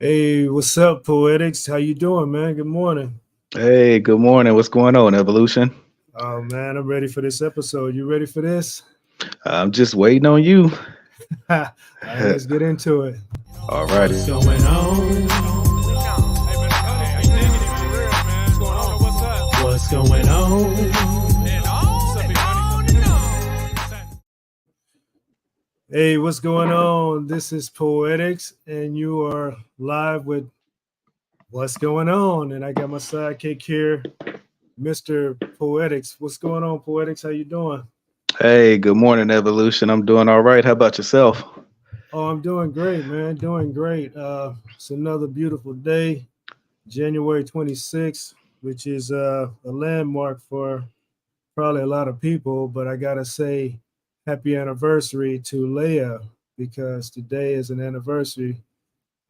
Hey, what's up, Poetics? How you doing, man? Good morning. Hey, good morning. What's going on, Evolution? Oh man, I'm ready for this episode. You ready for this? I'm just waiting on you. All right, let's get into it. Alrighty. What's going on? What's going on? Hey, what's going on? This is Poetics, and you are live with What's Going On. And I got my sidekick here, Mr. Poetics. What's going on, Poetics? How you doing? Hey, good morning, Evolution. I'm doing all right. How about yourself? Oh, I'm doing great, man. Doing great. It's another beautiful day, January 26th, which is a landmark for probably a lot of people. But I gotta say, happy anniversary to Leia because today is an anniversary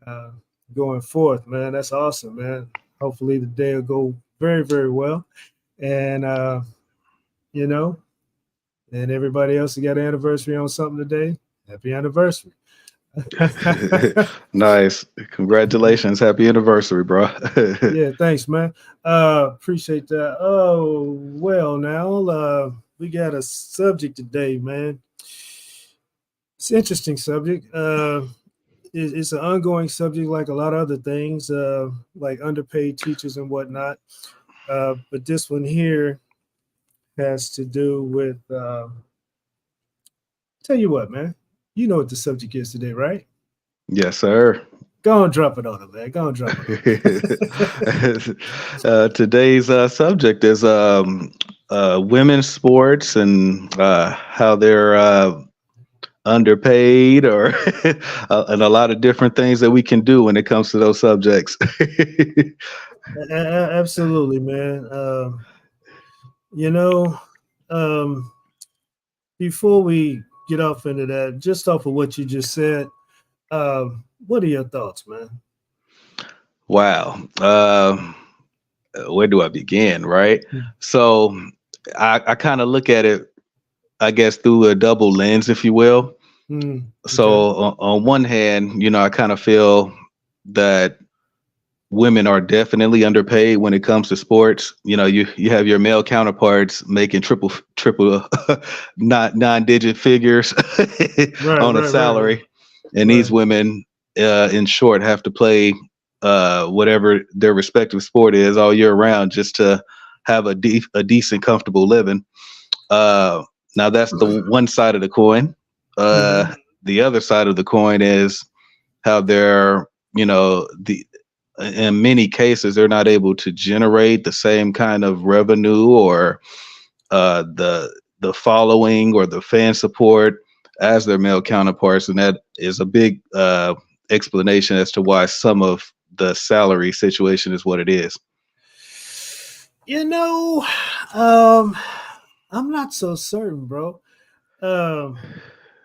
uh, going forth, man. That's awesome, man. Hopefully the day will go very, very well, and you know, and everybody else who got an anniversary on something today, happy anniversary. Nice. Congratulations. Happy anniversary, bro. Yeah, thanks, man. Appreciate that. Oh, well, now we got a subject today, man. It's an interesting subject. It's an ongoing subject, like a lot of other things, like underpaid teachers and whatnot. But this one here has to do with. Tell you what, man. You know what the subject is today, right? Yes, sir. Go and drop it on them, man. Go and drop it Today's subject is women's sports and how they're underpaid or and a lot of different things that we can do when it comes to those subjects. Absolutely, man. You know, um, before we get off into that, just off of what you just said, what are your thoughts, man? Wow. Where do I begin, right? So I kind of look at it, I guess, through a double lens, if you will. So Okay. on one hand, I kind of feel that women are definitely underpaid when it comes to sports. You have your male counterparts making triple not nine-digit figures Right, on a right, right, right, salary, and these right. women, in short, have to play whatever their respective sport is all year round just to have a decent, comfortable living. Uh, Now that's the one side of the coin. Hmm. The other side of the coin is how they're, the in many cases they're not able to generate the same kind of revenue or the following or the fan support as their male counterparts, and that is a big explanation as to why some of the salary situation is what it is. You know, um, I'm not so certain, bro. Um,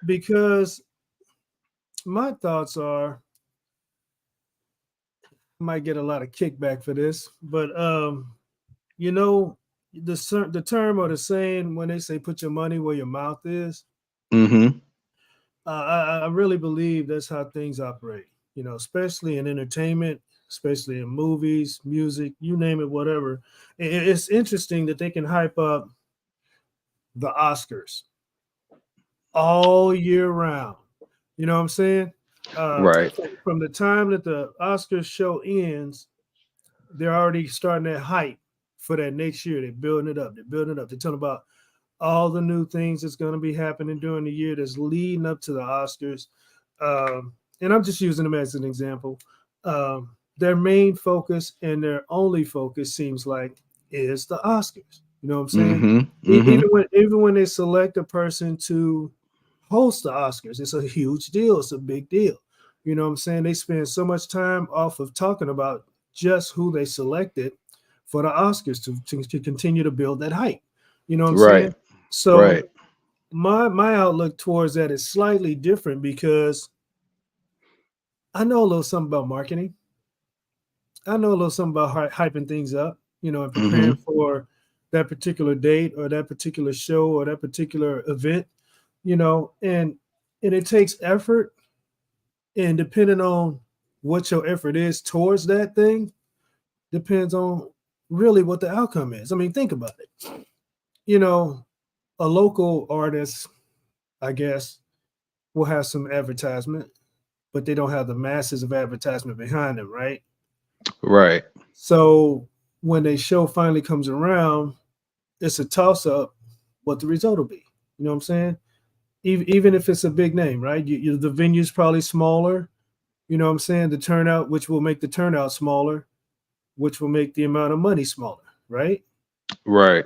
because my thoughts are, I might get a lot of kickback for this, but you know, the term or the saying when they say "put your money where your mouth is," Hmm. I really believe that's how things operate. You know, especially in entertainment, especially in movies, music, you name it, whatever. It's interesting that they can hype up the Oscars all year round. You know what I'm saying? Right. From the time that the Oscars show ends, they're already starting that hype for that next year. They're building it up. They're building it up. They're telling about all the new things that's going to be happening during the year that's leading up to the Oscars. And I'm just using them as an example. Their main focus and their only focus seems like is the Oscars. You know what I'm saying? Hmm. Hmm. Even when they select a person to host the Oscars, it's a huge deal. It's a big deal. You know what I'm saying? They spend so much time off of talking about just who they selected for the Oscars to continue to build that hype. You know what I'm Right. saying? So Right. my outlook towards that is slightly different because I know a little something about marketing. I know a little something about hyping things up, and preparing Hmm. for that particular date or that particular show or that particular event, and it takes effort and depending on what your effort is towards that thing depends on really what the outcome is. I mean, think about it. You know, a local artist, I guess, will have some advertisement, but they don't have the masses of advertisement behind them, right? Right. So when a show finally comes around, it's a toss up what the result will be. You know what I'm saying? Even if it's a big name, right? The venue's probably smaller. You know what I'm saying? The turnout, which will make the turnout smaller, which will make the amount of money smaller, right? Right.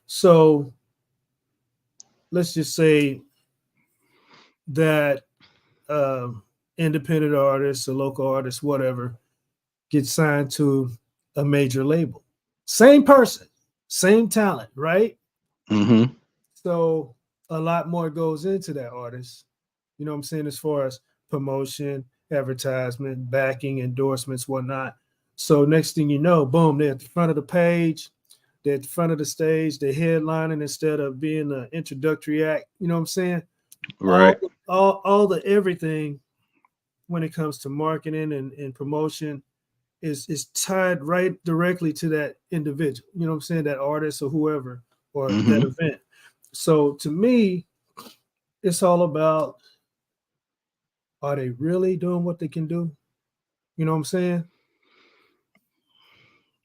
So let's just say that independent artists, a local artist, whatever, get signed to a major label. Same person, same talent, right? Mm-hmm. So a lot more goes into that artist. You know what I'm saying? As far as promotion, advertisement, backing, endorsements, whatnot. So next thing you know, boom, they're at the front of the page, they're at the front of the stage, they're headlining instead of being an introductory act. You know what I'm saying? All Right. all the everything when it comes to marketing and promotion is tied right directly to that individual. You know what I'm saying? That artist or whoever or that Mm-hmm. event. So to me, it's all about, are they really doing what they can do? You know what I'm saying?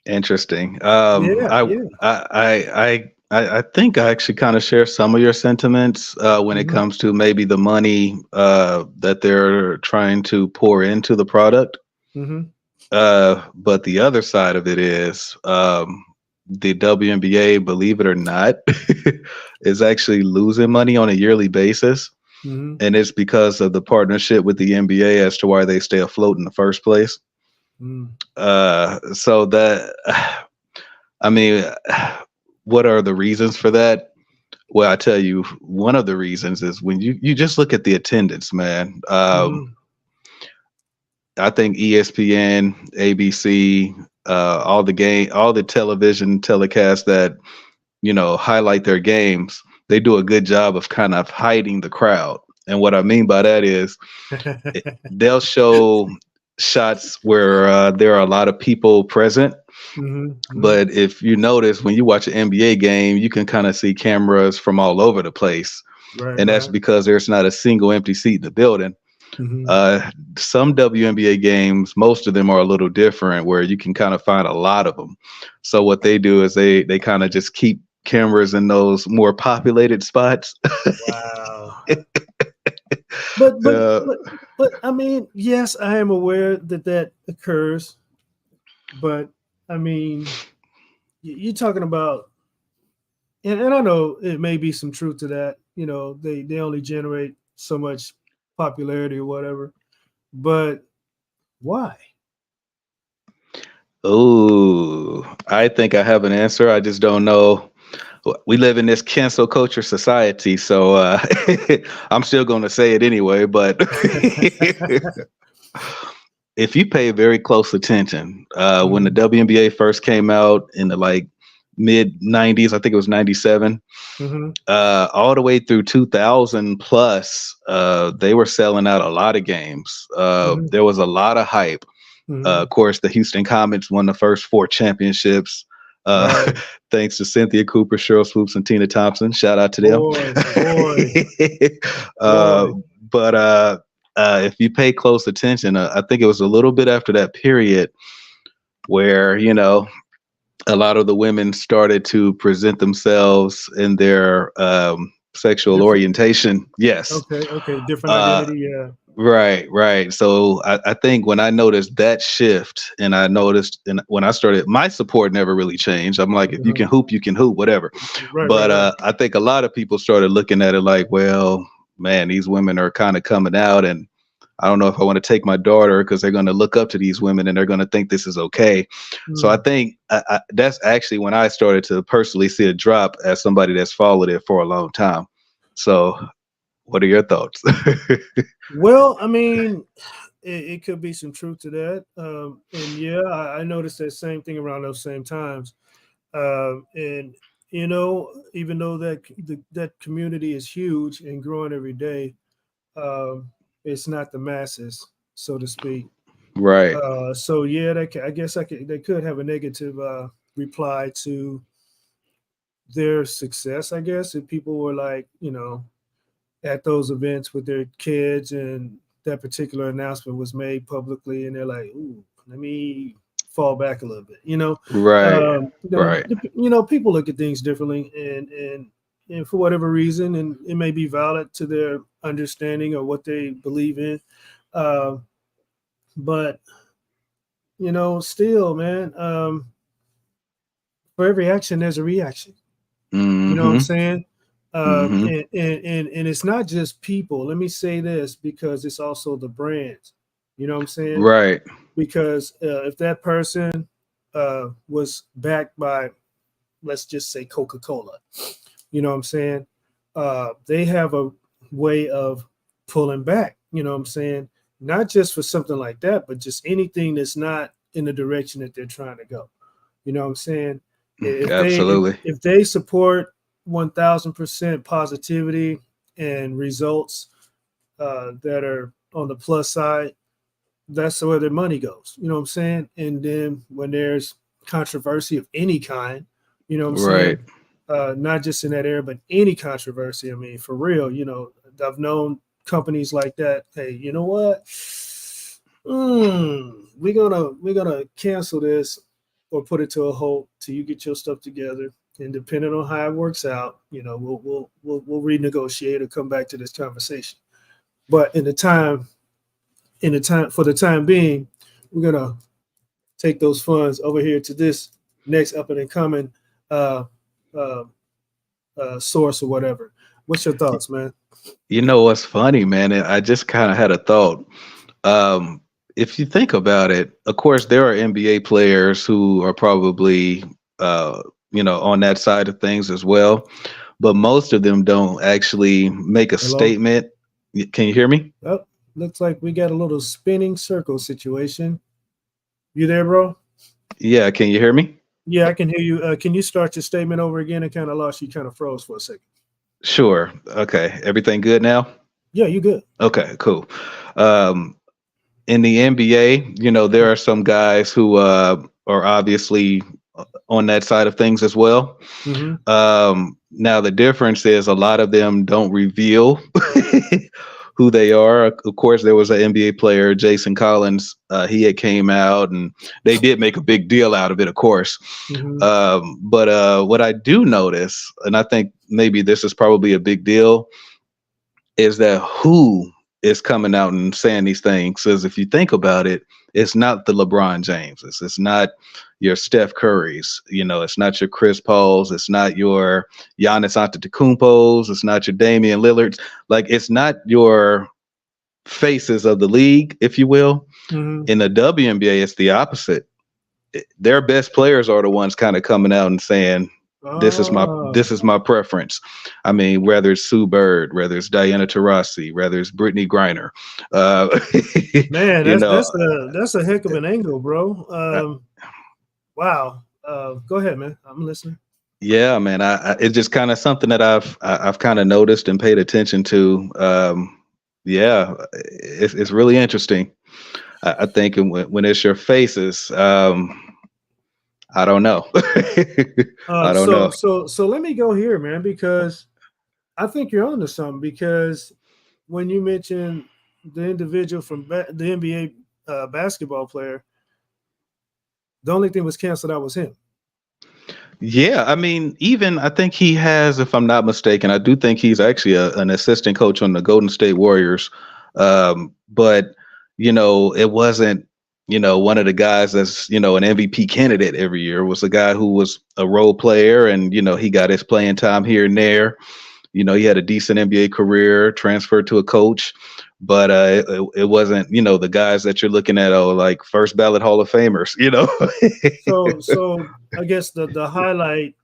Interesting. Yeah, yeah. I think I actually kind of share some of your sentiments when it Hmm. comes to maybe the money that they're trying to pour into the product. Hmm. But the other side of it is the WNBA, believe it or not, is actually losing money on a yearly basis. Hmm. And it's because of the partnership with the NBA as to why they stay afloat in the first place. Hmm. So that, I mean, what are the reasons for that? Well, I tell you, one of the reasons is when you just look at the attendance, man. Hmm. I think ESPN, ABC, all the television telecasts that highlight their games, they do a good job of kind of hiding the crowd. And what I mean by that is they'll show shots where there are a lot of people present. Hmm. Hmm. But if you notice, when you watch an NBA game, you can kind of see cameras from all over the place. Right, And that's right. because there's not a single empty seat in the building. Hmm. Uh, some WNBA games, most of them are a little different, where you can kind of find a lot of them. So what they do is they kind of just keep cameras in those more populated spots. Wow. But but uh, but but I mean, yes, I am aware that that occurs. But I mean, you're talking about, and I know it may be some truth to that. You know, they only generate so much popularity or whatever. But why? oh, I think I have an answer. I just don't know. We live in this cancel culture society, so I'm still going to say it anyway. But if you pay very close attention, when the Hmm. WNBA first came out in the like mid '90s, I think it was '97, Hmm. all the way through 2000 plus, they were selling out a lot of games. Hmm. There was a lot of hype. Hmm. Of course, the Houston Comets won the first four championships. Uh, Right. thanks to Cynthia Cooper, Cheryl Swoops, and Tina Thompson. Shout out to them. Boy, boy, uh, boy. but if you pay close attention, I think it was a little bit after that period where a lot of the women started to present themselves in their sexual Different. orientation. Yes. Okay, okay. Different Uh, identity. Yeah. right, right. So I think when I noticed that shift, and I noticed, and when I started, my support never really changed. I'm like, if you Hmm. can hoop, you can hoop, whatever. Right, right, But right. I think a lot of people started looking at it like, well, man, these women are kind of coming out, and I don't know if I want to take my daughter because they're going to look up to these women and they're going to think this is okay. So I Mm. think that's actually when I started to personally see a drop as somebody that's followed it for a long time. So, what are your thoughts? Well, I mean, it could be some truth to that. And yeah, I noticed that same thing around those same times. And even though that community is huge and growing every day, um, it's not the masses, so to speak. Right. So yeah, I guess they could have a negative reply to their success. I guess if people were like, at those events with their kids and that particular announcement was made publicly, and they're like, "Ooh, let me fall back a little bit," Right. Right. people look at things differently, and for whatever reason, and it may be valid to their understanding or what they believe in, uh, but still, man, for every action, there's a reaction. You know what I'm Mm-hmm. saying? Mm-hmm. And it's not just people. Let me say this because it's also the brands. You know what I'm saying? Right. Because if that person was backed by, let's just say, Coca-Cola, you know what I'm saying? They have a way of pulling back. You know what I'm saying? Not just for something like that, but just anything that's not in the direction that they're trying to go. You know what I'm saying? If they Absolutely. if they support 1,000% positivity and results that are on the plus side, that's where their money goes. You know what I'm saying? And then when there's controversy of any kind, you know what I'm Right. saying? Not just in that area, but any controversy. I mean, for real, I've known companies like that. Hey, you know what? We're gonna cancel this or put it to a halt till you get your stuff together. And depending on how it works out, we'll renegotiate or come back to this conversation. But for the time being, we're gonna take those funds over here to this next up and coming uh, uh, source or whatever. What's your thoughts, man? You know what's funny, man? I just kind of had a thought. Um, if you think about it, of course, there are NBA players who are probably, on that side of things as well, but most of them don't actually make a Hello. statement. Can you hear me? Oh, looks like we got a little spinning circle situation. You there, bro? Yeah, can you hear me? Yeah, I can hear you. Can you start your statement over again? I kind of lost you. Kind of froze for a second. Sure. Okay. Everything good now? Yeah, you good. Okay, cool. Um, in the NBA, there are some guys who are obviously on that side of things as well. Mm-hmm. Now the difference is a lot of them don't reveal who they are. Of course, there was an NBA player, Jason Collins. He had came out, and they did make a big deal out of it, of course. Mm-hmm. But what I do notice, and I think maybe this is probably a big deal, is that who is coming out and saying these things. Because if you think about it, it's not the LeBron Jameses, it's not your Steph Currys, it's not your Chris Pauls, it's not your Giannis Antetokounmpos, it's not your Damian Lillards. Like, it's not your faces of the league, if you will. Mm-hmm. In the WNBA, it's the opposite. Their best players are the ones kind of coming out and saying, Oh, this is my preference. I mean, whether it's Sue Bird, whether it's Diana Taurasi, whether it's Brittany Griner, uh, man, you that's know, that's a that's a heck of an angle, bro. uh, Wow. Go ahead, man. I'm listening. yeah, man. It's just kind of something that I've kind of noticed and paid attention to. Yeah, it's really interesting. I think when it's your faces, I don't know. I don't So know. so so let me go here, man, because I think you're onto something. Because when you mentioned the individual from the NBA basketball player, the only thing was canceled out was him. Yeah, I mean, even I think he has, if I'm not mistaken, I do think he's actually an assistant coach on the Golden State Warriors. But it wasn't, one of the guys that's, an MVP candidate every year. It was a guy who was a role player, and he got his playing time here and there. He had a decent NBA career, transferred to a coach, but it wasn't, the guys that you're looking at are like first ballot Hall of Famers. So I guess the highlight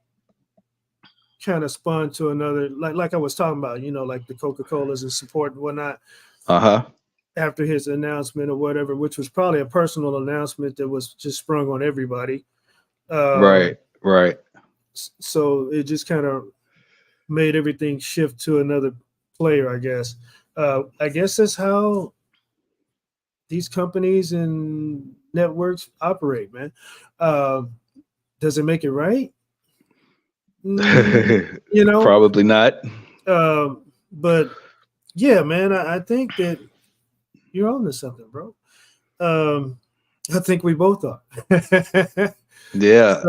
kind of spun to another, like I was talking about, like the Coca-Colas and support and whatnot Uh-huh. after his announcement or whatever, which was probably a personal announcement that was just sprung on everybody. Right, Um, right. so it just kind of made everything shift to another player, I guess. I guess that's how these companies and networks operate, man. Uh, does it make it right? You know, Probably not. but yeah, man, I think that you're on to something, bro. Um, I think we both are. Yeah.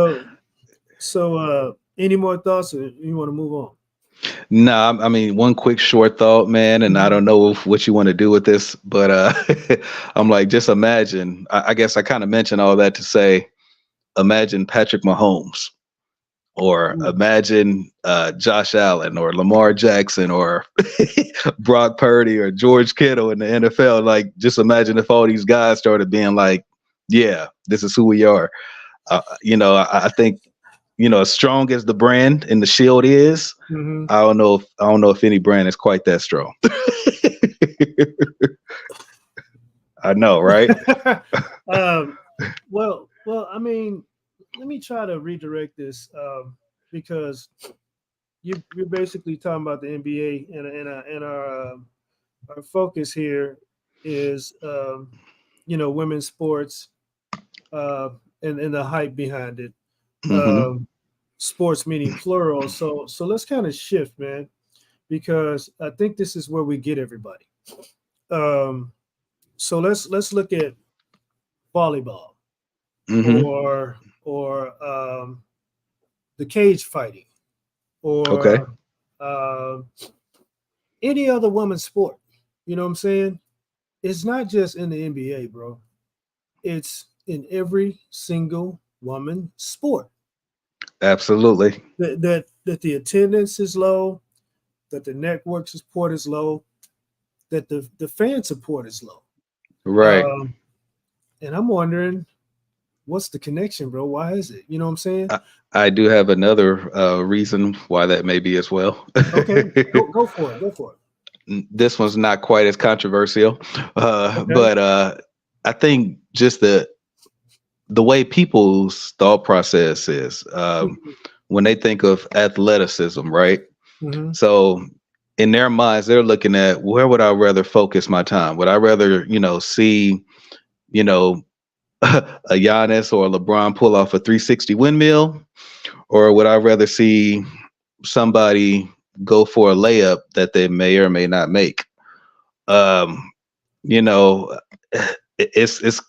so, any more thoughts, or you want to move on? Nah, I mean, one quick short thought, man, and I Mhm. don't know what you want to do with this, but I'm like, just imagine. I guess I kind of mentioned all that to say, imagine Patrick Mahomes, or Mm. imagine Josh Allen, or Lamar Jackson, or Brock Purdy, or George Kittle in the NFL. Like, just imagine if all these guys started being like, "Yeah, this is who we are." I think, as strong as the brand and the shield is, Mhm. I don't know if any brand is quite that strong. I know, right? um, well, I mean, let me try to redirect this because you're basically talking about the NBA, and our focus here is women's sports, uh, and the hype behind it. Hmm. Um, Sports meaning plural. So let's kind of shift, man, because I think this is where we get everybody. Um, so let's look at volleyball, Hmm. or the cage fighting, Okay. or um any other women's sport. You know what I'm saying? It's not just in the NBA, bro. It's in every single woman sport. Absolutely. That the attendance is low, that the network support is low, that the fan support is low. Right. Um, and I'm wondering, what's the connection, bro? Why is it? You know what I'm saying? I, I do have another reason why that may be as well. Okay, go for it. Go for it. This one's not quite as controversial, Okay. but I think just the way people's thought process is, when they think of athleticism, right? Mm-hmm. So in their minds, they're looking at, where would I rather focus my time? Would I rather, see, you know, a Giannis or a LeBron pull off a 360 windmill, or would I rather see somebody go for a layup that they may or may not make? Um, you know, it's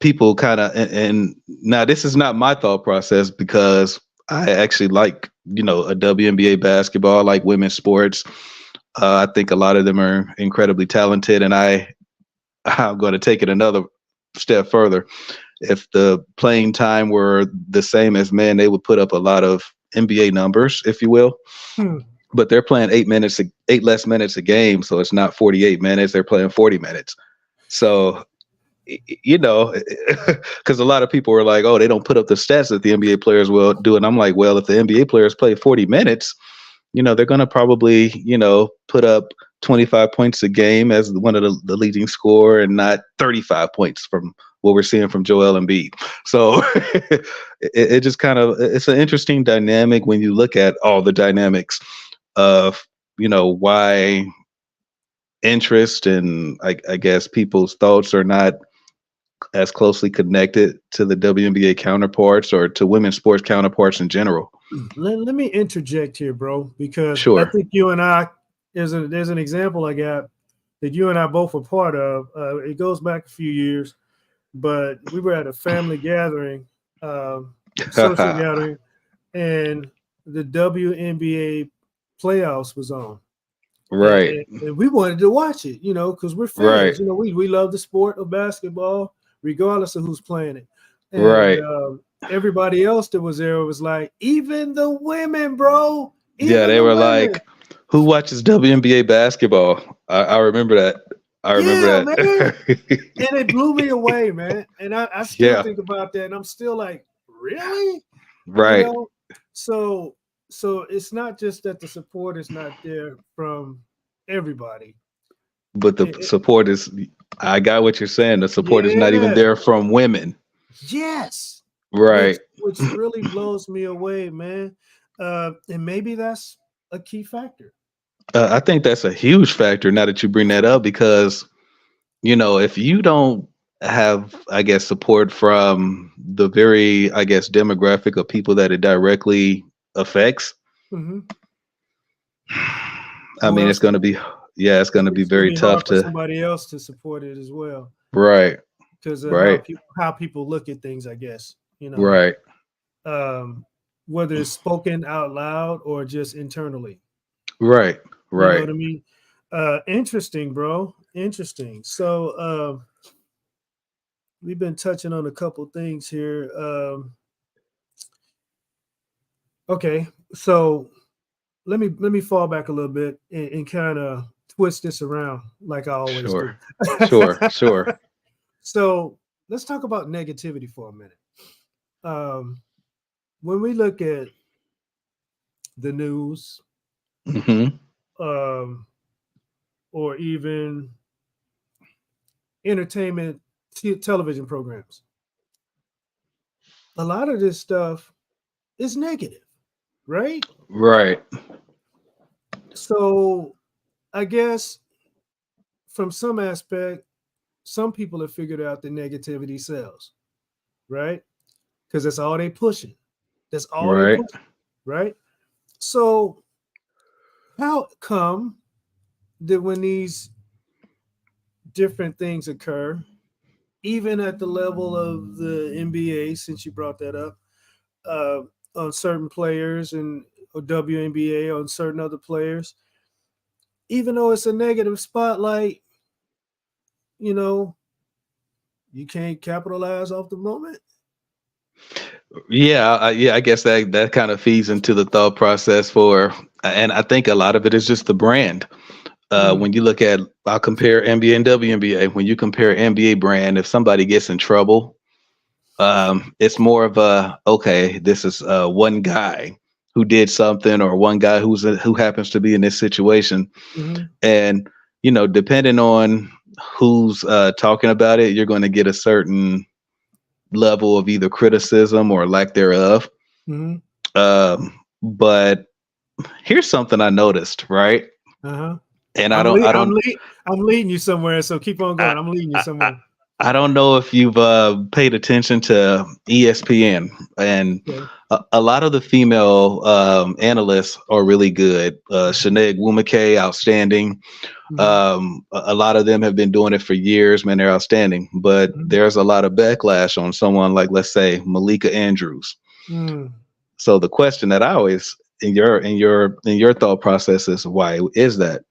people kind of, and now this is not my thought process, because I actually like, a WNBA basketball, I like women's sports. I think a lot of them are incredibly talented, and I'm going to take it another step further. If the playing time were the same as men, they would put up a lot of NBA numbers, if you will. Hmm. But they're playing 8 minutes, 8 less minutes a game, so it's not 48 minutes. They're playing 40 minutes. So, you know, because a lot of people are like, "Oh, they don't put up the stats that the NBA players will do," and I'm like, well, if the NBA players play 40 minutes, they're going to probably, put up 25 points a game as one of the leading scorer, and not 35 points from what we're seeing from Joel Embiid. So it just kind of, it's an interesting dynamic when you look at all the dynamics of, why interest and, I guess, people's thoughts are not as closely connected to the WNBA counterparts, or to women's sports counterparts in general. Let me interject here, bro, because I Sure. think you and I, there's an example I got that you and I both were part of. It goes back a few years, but we were at a family gathering, social gathering, and the WNBA playoffs was on. And, Right. and we wanted to watch it, because we're Right. fans. We love the sport of basketball, regardless of who's playing it. And Right. everybody else that was there was like, even the women, bro, Yeah, even they the were women. like, "Who watches WNBA basketball?" I remember that. I remember Yeah, man. that. And it blew me away, man. And I still Yeah. think about that, and I'm still like, really? You Right. know? So so it's not just that the support is not there from everybody. But the It, support is. I got what you're saying. The support is not even yeah. there from women. Yes, Right. which really blows me away, man. And maybe that's a key factor. I think that's a huge factor now that you bring that up, because if you don't have, I guess, support from the very, I guess, demographic of people that it directly affects, Hmm. I Who mean, else? it's going to be, yeah, it's going to be It's gonna very be hard tough for to, somebody else to support it as well right, because of right, how people look at things. I guess right, um, whether it's spoken out loud or just internally. right, You know right. what I mean? Interesting, bro. Interesting. So we've been touching on a couple things here. Okay, so let me fall back a little bit and kind of twist this around like I always Sure, do. sure, sure. So let's talk about negativity for a minute. Um, when we look at the news, Hmm. um, or even entertainment television programs, a lot of this stuff is negative, right? Right, So I guess from some aspect, some people have figured out the negativity sells, right? Because that's all they pushing. That's all they right. pushing, right? So how come that when these different things occur, even at the level of the NBA, since you brought that up, uh, on certain players and or WNBA on certain other players, even though it's a negative spotlight, you know, you can't capitalize off the moment. Yeah, yeah. I guess that kind of feeds into the thought process for, and I think a lot of it is just the brand. Mm, When you look at, I'll compare NBA and WNBA. When you compare NBA brand, if somebody gets in trouble, it's more of a, okay, this is one guy who did something, or one guy who happens to be in this situation, hmm. and depending on who's talking about it, you're going to get a certain level of either criticism or lack thereof. Hmm. But here's something I noticed, right? Uh-huh. And I'm lead, I'm lead, I'm leading you somewhere, so keep on I, going. I'm leading you I, I somewhere. I don't know if you've paid attention to ESPN, and Okay. a lot of the female analysts are really good. Sinead Wumake, outstanding. Hmm. A lot of them have been doing it for years, man. They're outstanding. But Hmm. there's a lot of backlash on someone like, let's say, Malika Andrews. Mm. So the question that I always, in your thought process, is, why is that?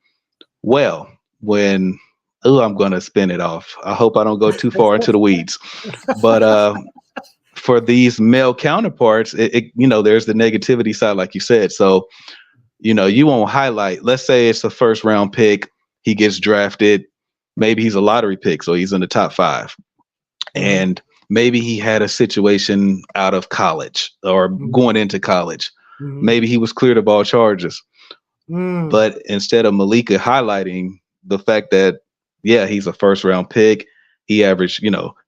Well, when, oh, I'm going to spin it off. I hope I don't go too far into the weeds. But for these male counterparts, there's the negativity side, like you said. So you won't highlight. Let's say it's a first round pick. He gets drafted. Maybe he's a lottery pick, so he's in the top five. Hmm. And maybe he had a situation out of college or Hmm. going into college. Hmm. Maybe he was cleared of all charges. Mm. But instead of Malika highlighting the fact that, yeah, he's a first round pick, he averaged,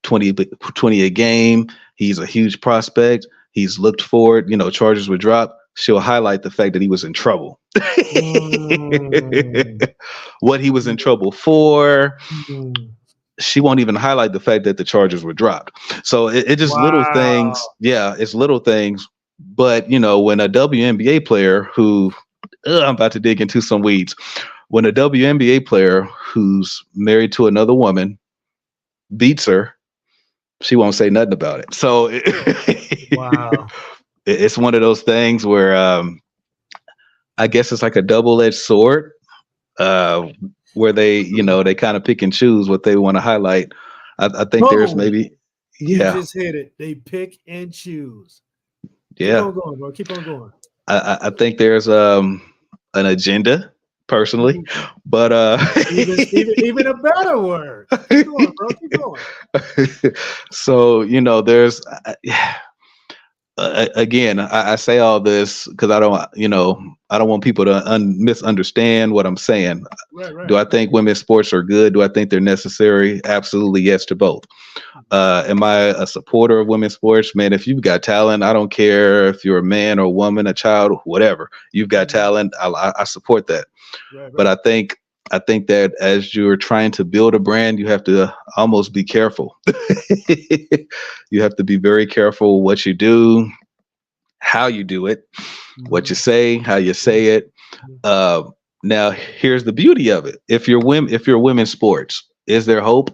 20 a game, he's a huge prospect, he's looked forward, charges would drop. She'll highlight the fact that he was in trouble. Mm. What he was in trouble for. Mm. She won't even highlight the fact that the charges were dropped. So it just little things. Wow. Yeah, it's little things. But when a WNBA player who, I'm about to dig into some weeds, when a WNBA player who's married to another woman beats her, she won't say nothing about it. So Wow. it's one of those things where, I guess it's like a double-edged sword, uh, where they kind of pick and choose what they want to highlight. I think there's Boom. maybe, You yeah, just hit it. They pick and choose. Keep yeah. on going, bro. Keep on going. I think there's an agenda, personally, Mhm. but Even a better word. Keep going, bro. Keep going. so there's, again, I say all this because I don't want people to misunderstand what I'm saying. Right, Do right. I think women's sports are good? Do I think they're necessary? Absolutely, yes to both. Am I a supporter of women's sports? Man, if you've got talent, I don't care if you're a man or woman, a child, whatever. You've got Mhm. talent. I support that. Right, But right. I think I think that as you're trying to build a brand, you have to almost be careful. You have to be very careful what you do, how you do it, what Mhm. you say, how you Mhm. say it. Mhm. Uh, Now, here's the beauty of it. If you're women's sports, is there hope?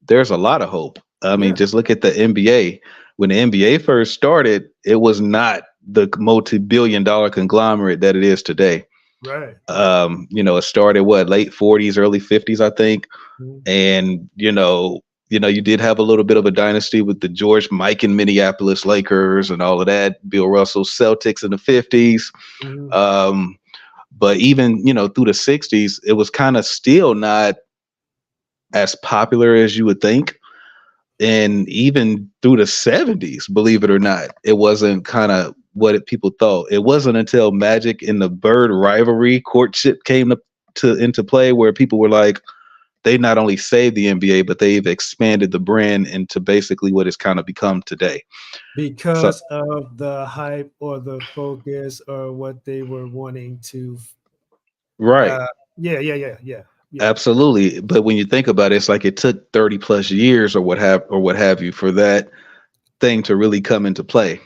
There's a lot of hope. I mean, Yeah, just look at the NBA. When the NBA first started, it was not the multi-billion-dollar conglomerate that it is today. right, right. It started what, late 40s, early 50s, I think. Mhm. And you did have a little bit of a dynasty with the George Mikan Minneapolis Lakers and all of that. Bill Russell Celtics in the 50s. Mhm. Um, but even through the 60s, it was kind of still not as popular as you would think. And even through the 70s, believe it or not, it wasn't kind of what people thought. It wasn't until Magic and the Bird rivalry courtship came to into play where people were like, they not only saved the NBA, but they've expanded the brand into basically what it's kind of become today. So, Because of the hype or the focus or what they were wanting to. right, Uh, yeah, yeah, yeah, yeah, yeah. absolutely. But when you think about it, it's like it took 30 plus years or what have you for that thing to really come into play.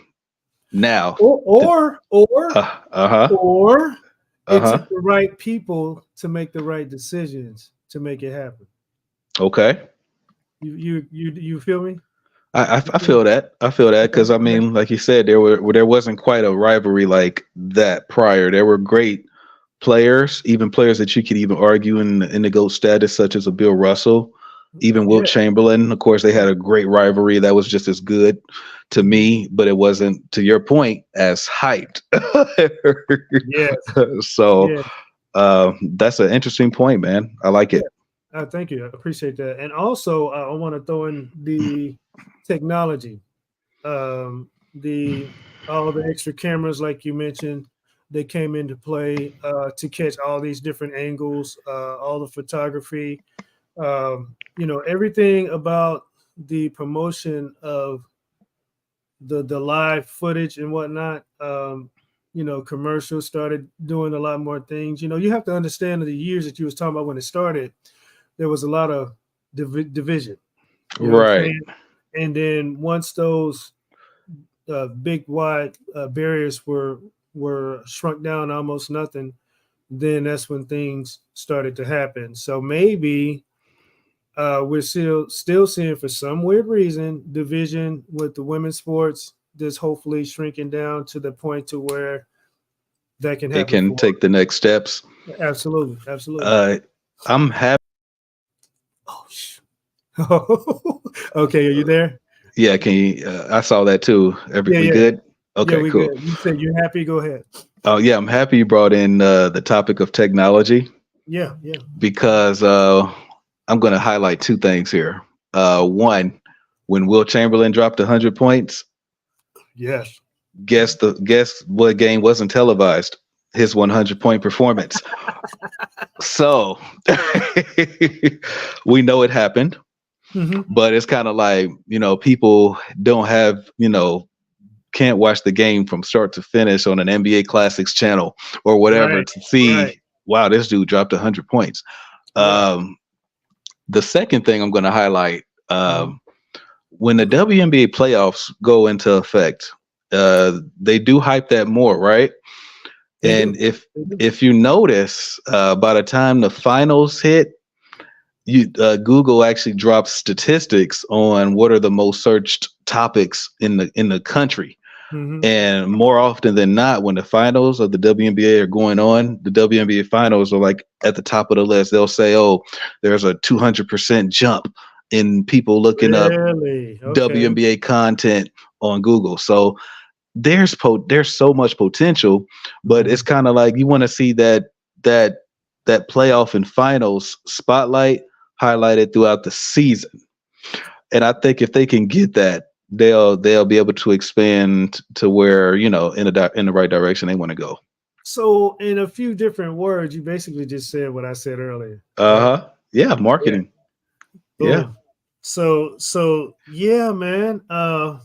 Now, Or th- or or uh-huh, or it uh-huh. took the right people to make the right decisions to make it happen. Okay. You feel me? You I feel me? feel that. I feel that Okay, because I okay. mean, like you said, there wasn't quite a rivalry like that prior. There were great players, even players that you could even argue in the GOAT status, such as a Bill Russell, even Wilt Yeah. Chamberlain. Of course, they had a great rivalry that was just as good to Mhm. me, but it wasn't, to your point, as hyped. Yes. So Yeah. that's an interesting point, man. I like Yeah. it. Thank you. I appreciate that. And also, I want to throw in the technology. The all the extra cameras, like you mentioned, they came into play to catch all these different angles, all the photography, everything about the promotion of the live footage and whatnot. Commercials started doing a lot more things. You have to understand the years that you was talking about when it started. There was a lot of division. You know what I'm Right. saying? And then once those big wide barriers were shrunk down to almost nothing, then that's when things started to happen. So maybe we're still seeing, for some weird reason, division with the women's sports. That's hopefully shrinking down to the point to where that can It happen can for. take the next steps. Absolutely, absolutely. Uh, I'm happy. Oh, okay. Are you there? Yeah, can you? I saw that too. Yeah, We yeah, good? yeah. Okay, We cool. good. You said you're happy. Go ahead. Oh yeah, I'm happy you brought in the topic of technology Yeah, yeah. because I'm going to highlight two things here. One, when Will Chamberlain dropped 100 points, Yes. guess what game wasn't televised? His 100-point performance. So we know it happened, Hmm. but it's kind of like people don't have can't watch the game from start to finish on an NBA Classics channel or whatever Right. to Right. see, wow, this dude dropped 100 points. Yeah. Um, the second thing I'm going to highlight, Mhm. when the WNBA playoffs go into effect, they do hype that more, right? They And do. if They do. if you notice, by the time the finals hit, Google actually drops statistics on what are the most searched topics in the country. Hmm. And more often than not, when the finals of the WNBA are going on, the WNBA finals are like at the top of the list. They'll say, "Oh, there's a 200% jump in people looking up Really? Okay. WNBA content on Google." So there's so much potential, but it's Hmm. kind of like you want to see that that playoff and finals spotlight highlighted throughout the season. And I think if they can get that, they'll be able to expand to where in the right direction they want to go. So, in a few different words, you basically just said what I said earlier, right? Uh huh. Yeah, Yeah. marketing. Yeah. Boom. So yeah, man. I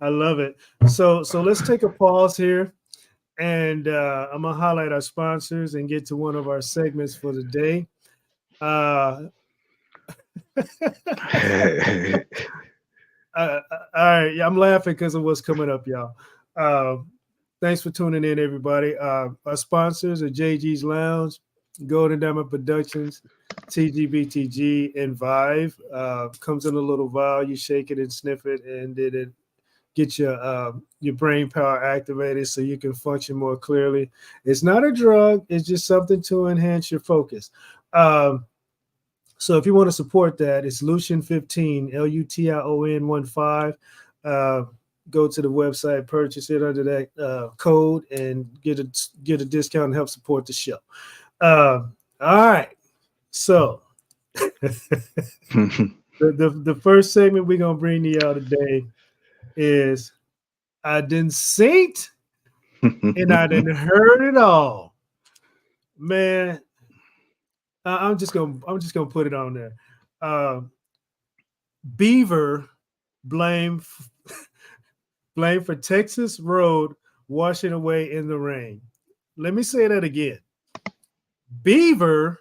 love it. So let's take a pause here. And I'm gonna highlight our sponsors and get to one of our segments for the day. Uh, all right, yeah, I'm laughing because of what's coming up, y'all. Uh, Thanks for tuning in, everybody. Our sponsors are JG's Lounge, Golden Diamond Productions, TGBTG, and Vive. Comes in a little vial. You shake it and sniff it, and it get your brain power activated so you can function more clearly. It's not a drug. It's just something to enhance your focus. Um, so if you want to support that, it's Lution 15, Lution 15. Go to the website, purchase it under that code, and get a discount and help support the show. All right. So the first segment we're gonna bring to y'all today is I didn't see it and I didn't heard it all. Man, I'm just gonna put it on there. Beaver blame blame for Texas road washing away in the rain. Let me say that again. Beaver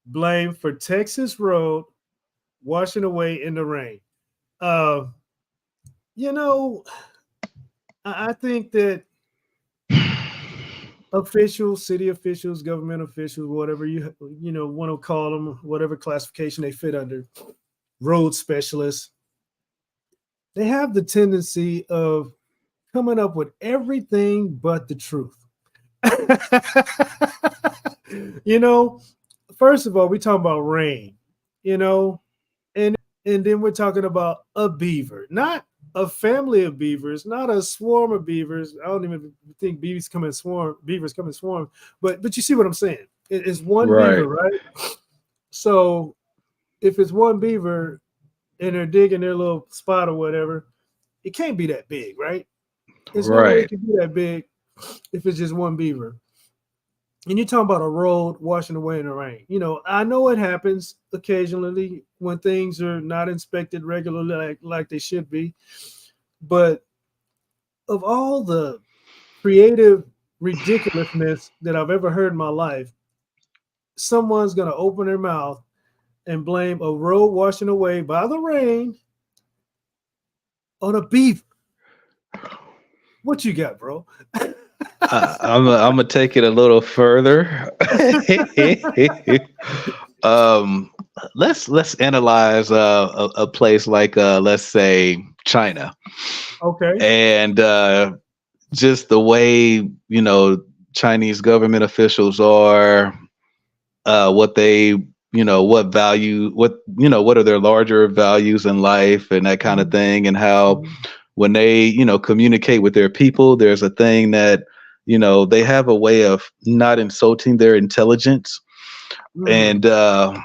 blame for Texas road washing away in the rain. Uh, you know, I think that officials, city officials, government officials, whatever you know want to call them, whatever classification they fit under, road specialists, they have the tendency of coming up with everything but the truth. you know, First of all, we talking about rain, you know, and then we're talking about a beaver, not a family of beavers, not a swarm of beavers. I don't even think beavers come in swarm, but you see what I'm saying? It's one Right, beaver, right? So if it's one beaver and they're digging their little spot or whatever, it can't be that big, right? There's no way it right, can be that big if it's just one beaver. And you're talking about a road washing away in the rain. I know it happens occasionally when things are not inspected regularly like they should be. But of all the creative ridiculousness that I've ever heard in my life, someone's going to open their mouth and blame a road washing away by the rain on a beaver. What you got, bro? I'm gonna take it a little further. um, let's analyze a place like let's say China, Okay. and just the way Chinese government officials are, what they what value, what are their larger values in life and that kind of Mhm. thing, and how Mhm. when they communicate with their people, there's a thing that they have a way of not insulting their intelligence. And Mm.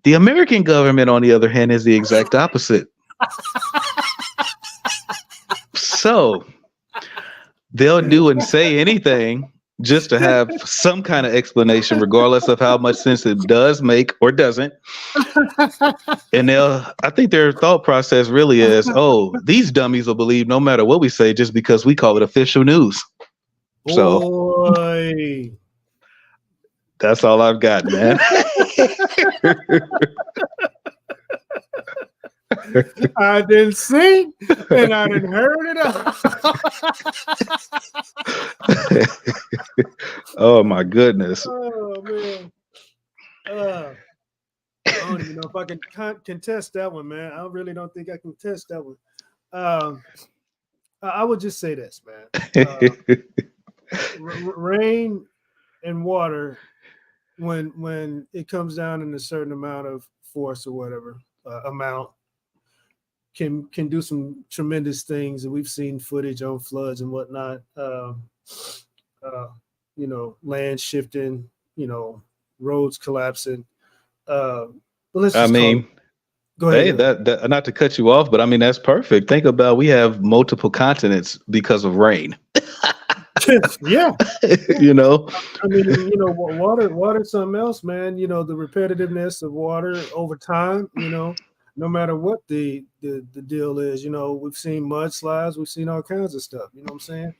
the American government, on the other hand, is the exact opposite. So they'll do and say anything just to have some kind of explanation, regardless of how much sense it does make or doesn't. And I think their thought process really is, oh, these dummies will believe no matter what we say just because we call it official news. So Boy. that's all I've got, man. I didn't see and I didn't heard it Oh my goodness. oh man. Uh, I don't even know if I can contest that one, man. I really don't think I can test that one. Um, I would just say this, man. Rain and water, when it comes down in a certain amount of force or whatever amount, can do some tremendous things, and we've seen footage on floods and whatnot. Uh, land shifting, roads collapsing. Uh, but let's I just call it. mean, Go ahead. hey, Go ahead. that not to cut you off, but I mean that's perfect. Think about, we have multiple continents because of rain. Yeah, yeah. you know, I mean, water's something else, man. The repetitiveness of water over time. No matter what the deal is. We've seen mudslides, we've seen all kinds of stuff. You know what I'm saying?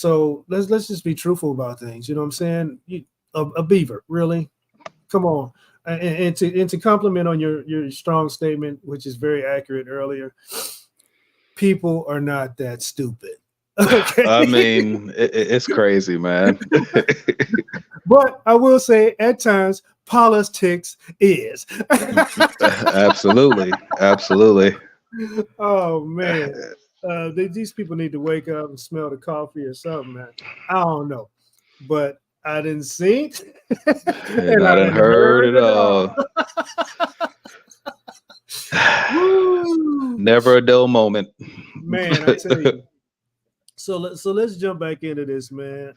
So let's just be truthful about things. You know what I'm saying? A beaver, really? Come on. And to compliment on your strong statement, which is very accurate earlier, people are not that stupid. I Okay. mean, it's crazy, man. But I will say at times politics is. Absolutely, absolutely. Oh man. These people need to wake up and smell the coffee or something, man. I don't know. But I didn't see it And and I I done didn't heard heard it it all. all. Woo! Never a dull moment. Man, I tell you. So let's jump back into this, man.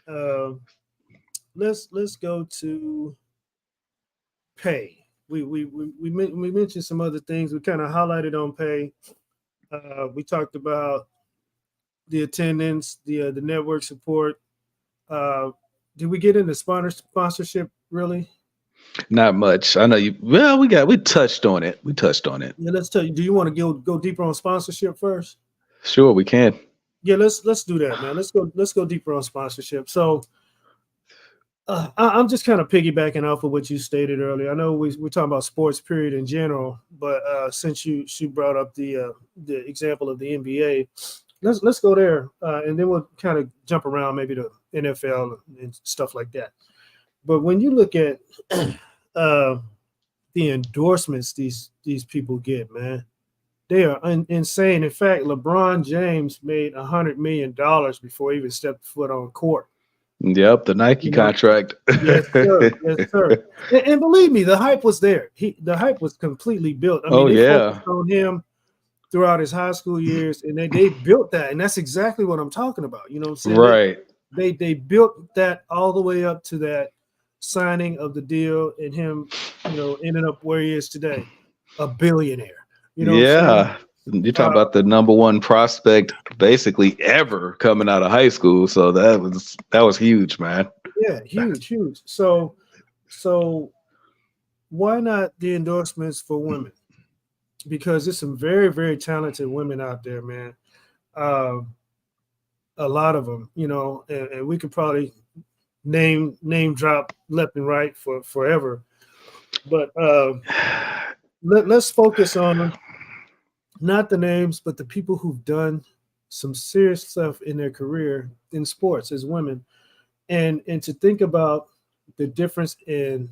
Let's go to pay. We mentioned some other things. We kind of highlighted on pay. We talked about the attendance, the network support. Uh, did we get into sponsorship really? Not much. I know you. Well, we touched on it. We touched on it. Yeah, let's tell you. Do you want to go deeper on sponsorship first? Sure, we can. Yeah, let's do that, man. Let's go deeper on sponsorship. So I'm just kind of piggybacking off of what you stated earlier. I know we're talking about sports period in general, but since you brought up the example of the NBA, let's go there, and then we'll kind of jump around maybe to NFL and stuff like that. But when you look at uh, the endorsements these people get, man, they are insane. In fact, LeBron James made $100 million before he even stepped foot on court. Yep, the Nike You know, contract. yes, sir. Yes, sir. And believe me, the hype was there. The hype was completely built. I mean, Oh they yeah. focused on him throughout his high school years, and they built that, and that's exactly what I'm talking about. You know what I'm saying? Right. They built that all the way up to that signing of the deal, and him, ending up where he is today, a billionaire. You know what I'm saying? Yeah. You're talking Uh, about the number one prospect basically ever coming out of high school. So that was huge, man. yeah, huge, huge. So why not the endorsements for women? Because there's some very, very talented women out there, man. Um, a lot of them, and we could probably name drop left and right for forever. But let's focus on not the names, but the people who've done some serious stuff in their career in sports as women, and to think about the difference in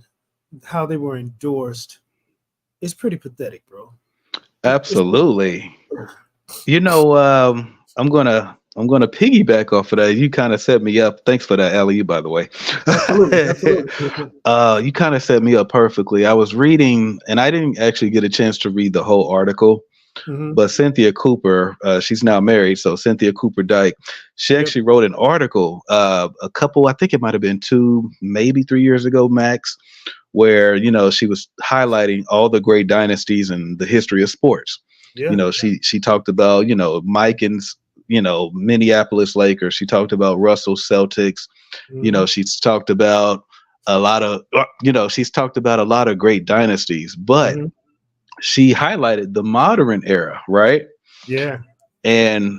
how they were endorsed. It's pretty pathetic, bro. It's pretty, Absolutely. You know, I'm gonna piggyback off of that. You kind of set me up. Thanks for that, Ellie. By the way, absolutely, absolutely. you kind of set me up perfectly. I was reading, and I didn't actually get a chance to read the whole article. Hmm. But Cynthia Cooper, she's now married. So Cynthia Cooper Dyke, she Yep. actually wrote an article a couple, I think it might have been 2, maybe 3 years ago, max, where she was highlighting all the great dynasties in the history of sports. Yeah. She talked about Mike and Minneapolis Lakers. She talked about Russell Celtics. Hmm. She's talked about a lot of she's talked about a lot of great dynasties, but Hmm. she highlighted the modern era, right? Yeah. And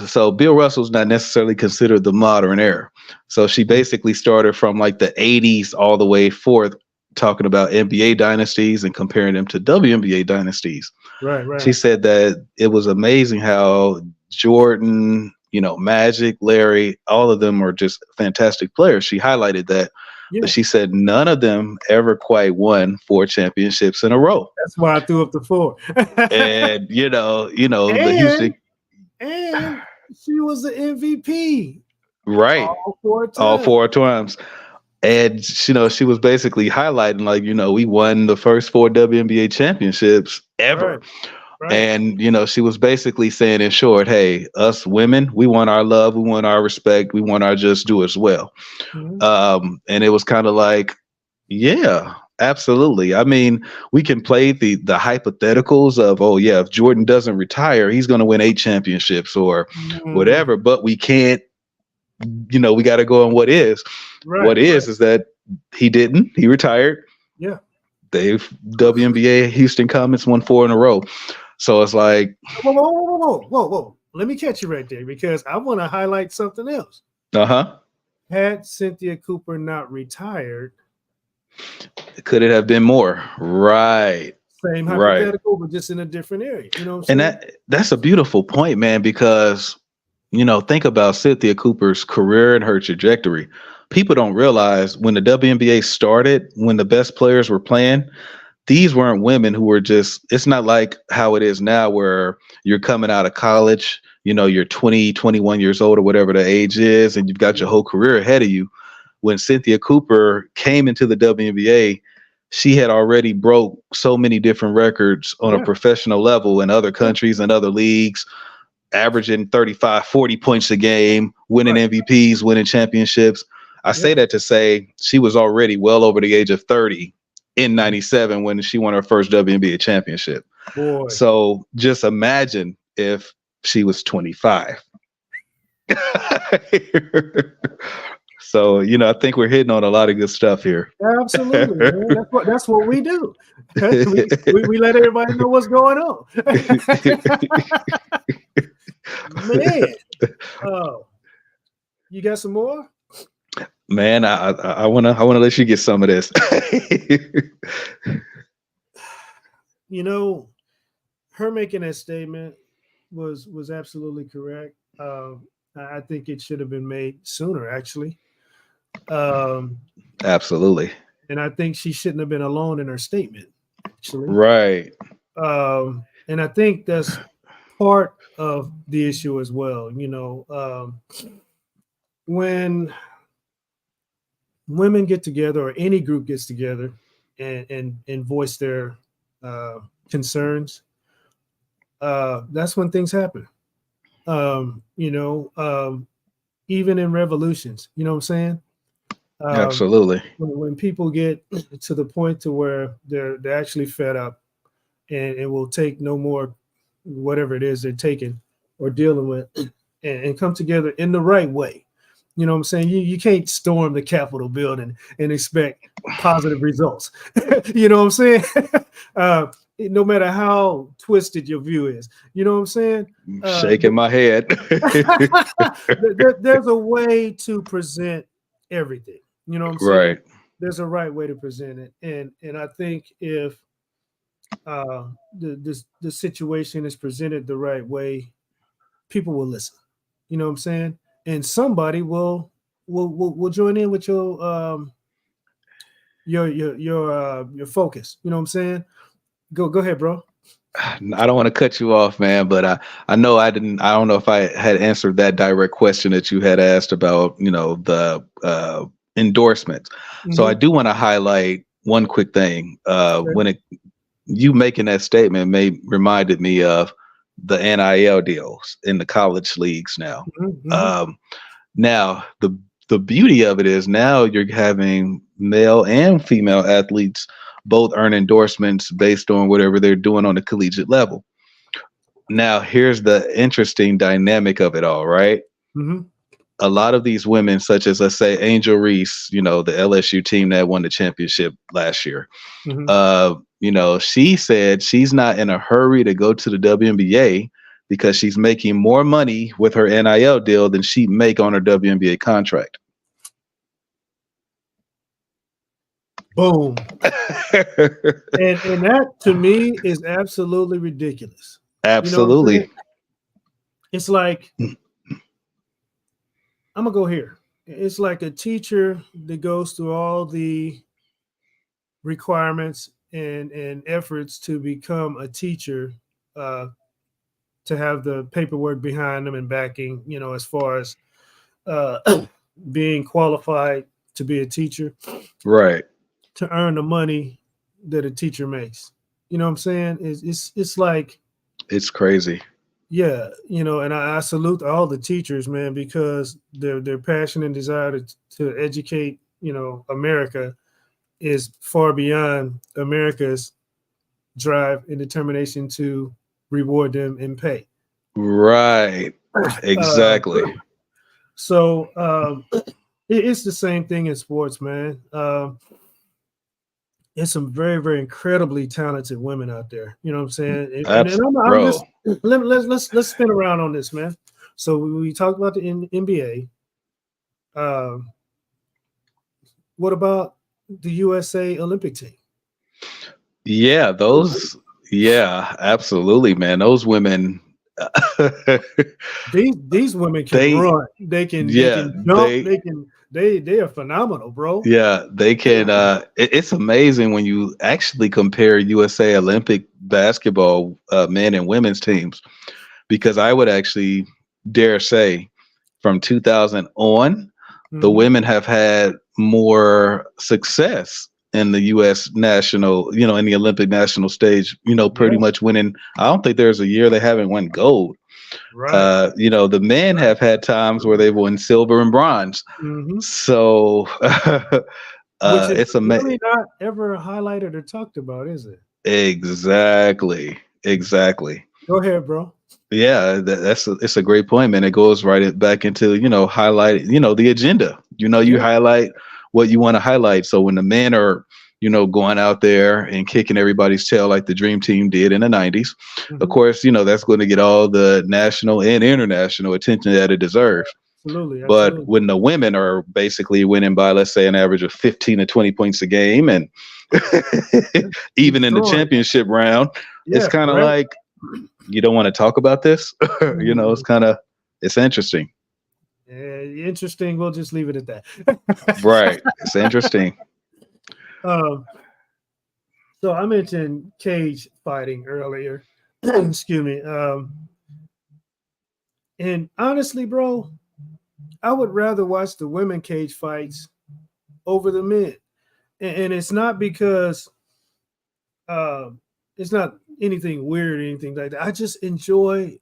so Bill Russell's not necessarily considered the modern era. So she Mhm. basically started from like the 80s all the way forth, talking about NBA dynasties and comparing them to WNBA dynasties. Right. She Right. said that it was amazing how Jordan, Magic, Larry, all of them are just fantastic players. She highlighted that, but Yeah. she said none of them ever quite won 4 championships in a row. That's why I threw up the four. And the and Houston, and she was the MVP right, all four all times. 4 times. And she was basically highlighting like, we won the first 4 WNBA championships ever. Right. Right. And she was basically saying in short, hey, us women, we want our love, we want our respect, we want our just do as well. Mhm. And it was kind of like, yeah, absolutely. I mean, we can play the hypotheticals of, oh yeah, if Jordan doesn't retire, he's going to win 8 championships or Mm. whatever. But we can't. We got to go on what is. What Right. Right. is that he didn't. He retired. Yeah. They've WNBA Houston Comets won 4 in a row. So it's like, Whoa, whoa, whoa, whoa, whoa, whoa, whoa. Let me catch you right there because I want to highlight something else. Uh-huh. Had Cynthia Cooper not retired, Could it have been more? Right. same Right. hypothetical, but just in a different area. You know what And I'm saying? that's a beautiful point, man, because think about Cynthia Cooper's career and her trajectory. People don't realize when the WNBA started, when the best players were playing, these weren't women who were just, it's not like how it is now where you're coming out of college, you're 20, 21 years old or whatever the age is, and you've got your whole career ahead of you. When Cynthia Cooper came into the WNBA, she had already broke so many different records on a Yeah. professional level in other countries and other leagues, averaging 35, 40 points a game, winning Right. MVPs, winning championships. I say Yeah. that to say she was already well over the age of 30 in 97 when she won her first WNBA championship. Boy. So just imagine if she was 25. So, I think we're hitting on a lot of good stuff here. Absolutely, man. That's what we do. we let everybody know what's going on. Man. Oh, you got some more? Man, I wanna let you get some of this. Her making that statement was absolutely correct. I think it should have been made sooner, actually. Um, Absolutely. and I think she shouldn't have been alone in her statement, actually. Right. And I think that's part of the issue as well. When women get together or any group gets together and voice their concerns, that's when things happen. Um, you know, um, Even in revolutions, you know what I'm saying? Um, Absolutely. when people get to the point to where they're actually fed up and will take no more, whatever it is they're taking or dealing with, and come together in the right way. You know what I'm saying? You can't storm the Capitol building and expect positive results. You know what I'm saying? uh, no matter how twisted your view is. You know what I'm saying? Shaking my head. There's a way to present everything. You know what I'm saying? Right. There's a right way to present it, and I think if the situation is presented the right way, people will listen. You know what I'm saying? And somebody will join in with your focus. You know what I'm saying? Go ahead, bro. I don't want to cut you off, man, but I know I didn't. I don't know if I had answered that direct question that you had asked about, the endorsements. So I Mm-hmm. do want to highlight one quick thing. Okay. When you making that statement reminded me of the NIL deals in the college leagues now. Mm-hmm. Um, Now the beauty of it is now you're having male and female athletes both earn endorsements based on whatever they're doing on the collegiate level. Now, here's the interesting dynamic of it all, right? Mm-hmm. A lot of these women, such as let's say Angel Reese, the LSU team that won the championship last year, Mm-hmm. she said she's not in a hurry to go to the WNBA because she's making more money with her NIL deal than she'd make on her WNBA contract. Boom. And that to me is absolutely ridiculous. You know what I'm saying? Absolutely. It's like, I'm gonna go here. It's like a teacher that goes through all the requirements and efforts to become a teacher, uh, to have the paperwork behind them and backing, as far as uh, being qualified to be a teacher, Right. to earn the money that a teacher makes. You know what I'm saying? It's like, It's crazy. yeah, and I salute all the teachers, man, because their passion and desire to educate, America is far beyond America's drive and determination to reward them and pay. Right. Uh, Exactly. so it's the same thing in sports, man. It's some very, very incredibly talented women out there. You know what I'm saying? And I'm just, Bro. let's spin around on this, man. So we talked about the NBA. Um, what about the USA Olympic team? Yeah, those. Yeah, absolutely, man. Those women. These women can they. run. They Yeah, can jump. they. They are phenomenal, bro. Yeah, they can. It's amazing when you actually compare USA Olympic basketball men and women's teams, because I would actually dare say from 2000 on, the Hmm. women have had more success in the U.S. national, in the Olympic national stage, pretty Yeah, much winning. I don't think there's a year they haven't won gold. right. The men have had times where they've won silver and bronze. Hmm. So Which is it's really not ever highlighted or talked about, is it? exactly, exactly. Go ahead, bro. Yeah, it's a great point, man. It goes back into highlight the agenda. You Yeah. highlight what you want to highlight. So when the men are going out there and kicking everybody's tail like the Dream Team did in the '90s, of Hmm. course that's going to get all the national and international attention that it deserves. Absolutely, But absolutely. when the women are basically winning by, let's say, an average of 15 to 20 points a game, and even in the Destroying. championship round, it's Yeah, kind of correct. like, you don't want to talk about this. It's Mm, kind of, it's interesting. interesting. We'll just leave it at that. Right. It's interesting. um, so I mentioned cage fighting earlier. Excuse me. And honestly, bro, I would rather watch the women cage fights over the men. And it's not because um, it's not anything weird or anything like that. I just enjoy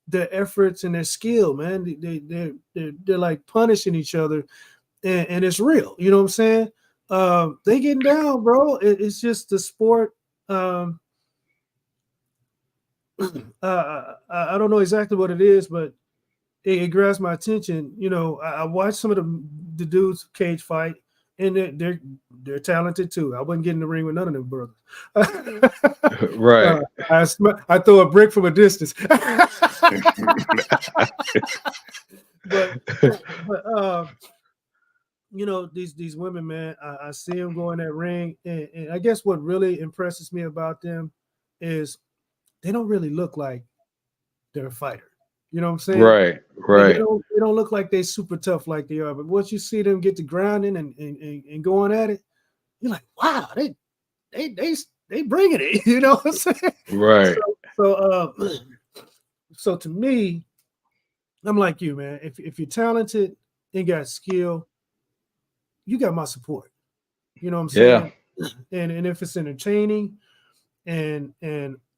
their efforts and their skill, man. They're like punishing each other, and it's real. You know what I'm saying? They getting down, bro. It's just the sport. Um, I don't know exactly what it is, but it grabs my attention. I watched some of the dudes cage fight, and they're talented too. I wouldn't get in the ring with none of them brothers. Right. I throw a brick from a distance. but these women, man, I see them go in that ring, and I guess what really impresses me about them is they don't really look like they're a fighter. You know what I'm saying? Right. Like they Right. don't they don't look like they super tough like they are. But once you see them get to grounding and going at it, you're like, wow, they they they bringing it. You know what I'm saying? Right. So to me, I'm like you, man. If you're talented and got skill, you got my support. You know what I'm Yeah. saying? And if it's entertaining, and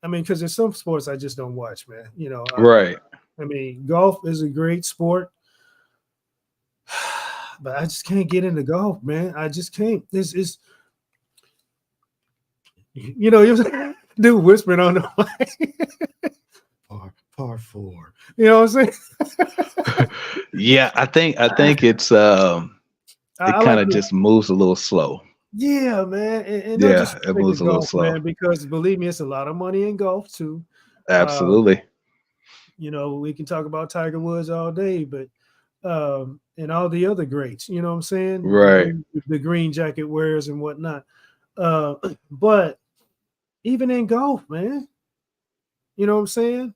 I mean, because there's some sports I just don't watch, man. Right. I mean, golf is a great sport, but I just can't get into golf, man. I just can't. It's you dude whispering on the mic. Par four. You know what I'm saying? Yeah. I think it I kind like of the just moves a little slow. yeah, man, and no Yeah. It disrespect to moves a little golf, slow. man, because believe me, it's a lot of money in golf too. Um, Absolutely. we can talk about Tiger Woods all day, but and all the other greats, you know what I'm saying? Right. The green jacket wearers and whatnot. Uh, but even in golf, man, you know what I'm saying?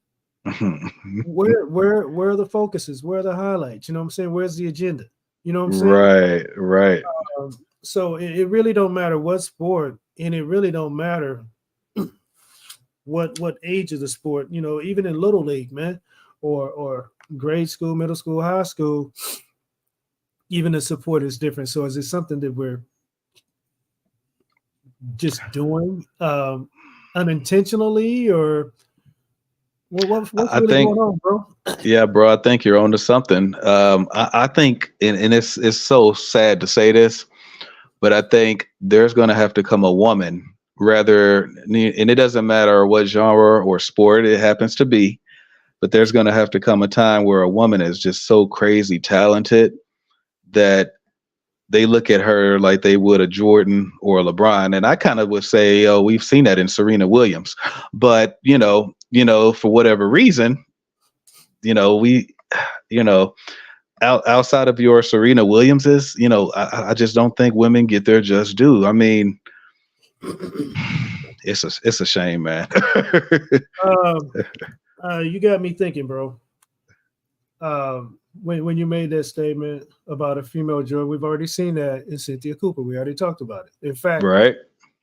Where are the focuses? Where are the highlights? You know what I'm saying? Where's the agenda? You know what I'm saying? Right. Right. So it really don't matter what sport, and it really don't matter what age of the sport. Even in little league, man, or grade school, middle school, high school, even the support is different. So is it something that we're just doing unintentionally, or what's I really think going on, bro? Yeah, bro, I think you're onto something. I think, and it's so sad to say this, but I think there's going to have to come a woman, rather, and it doesn't matter what genre or sport it happens to be, but there's going to have to come a time where a woman is just so crazy talented that they look at her like they would a Jordan or a LeBron. And I kind of would say, oh, we've seen that in Serena Williams, but for whatever reason, we, you know, outside of your Serena Williamses, I just don't think women get their just due. I mean, it's a shame, man. Um, you got me thinking, bro. When you made that statement about a female Jordan, we've already seen that in Cynthia Cooper. We already talked about it. In fact, Right,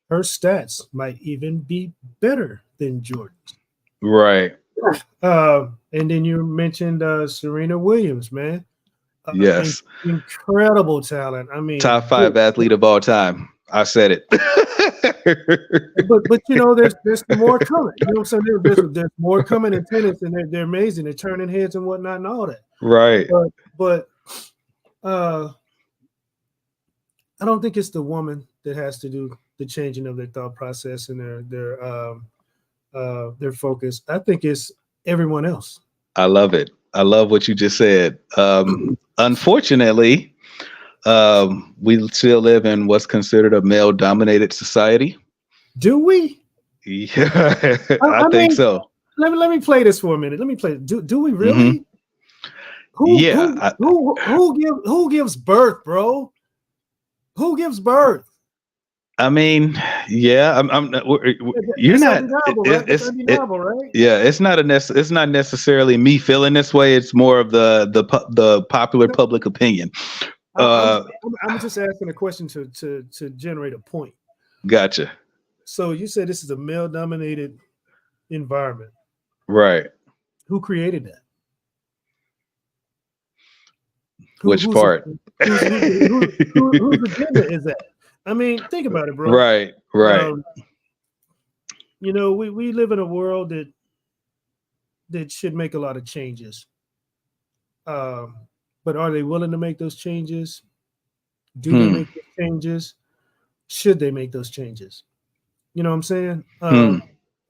her stats might even be better than Jordan's. right. And then you mentioned Serena Williams, man. Yes. Incredible talent. I mean, Top 5 athlete of all time. I said it. but there's more coming. You know what I'm saying? There's more coming in tennis, and they're amazing. They're turning heads and whatnot and all that. Right. But I don't think it's the woman that has to do the changing of their thought process and their focus. I think it's everyone else. I love it. I love what you just said. Unfortunately, we still live in what's considered a male-dominated society. Do we? Yeah, I think mean, so. Let me play this for a minute. Let me play. Do we really? Mm-hmm. Who gives birth, bro? Who gives birth? I mean, yeah, you're It's not. undeniable, right? It's undeniable, right? Yeah, it's not necessarily me feeling this way. It's more of the popular public opinion. I'm just asking a question to generate a point. Gotcha. So you said this is a male-dominated environment. Right. Who created that? Which part? Whose agenda is that? I mean, think about it, bro. Right. We live in a world that should make a lot of changes. But are they willing to make those changes? Do they make those changes? Should they make those changes? You know what I'm saying?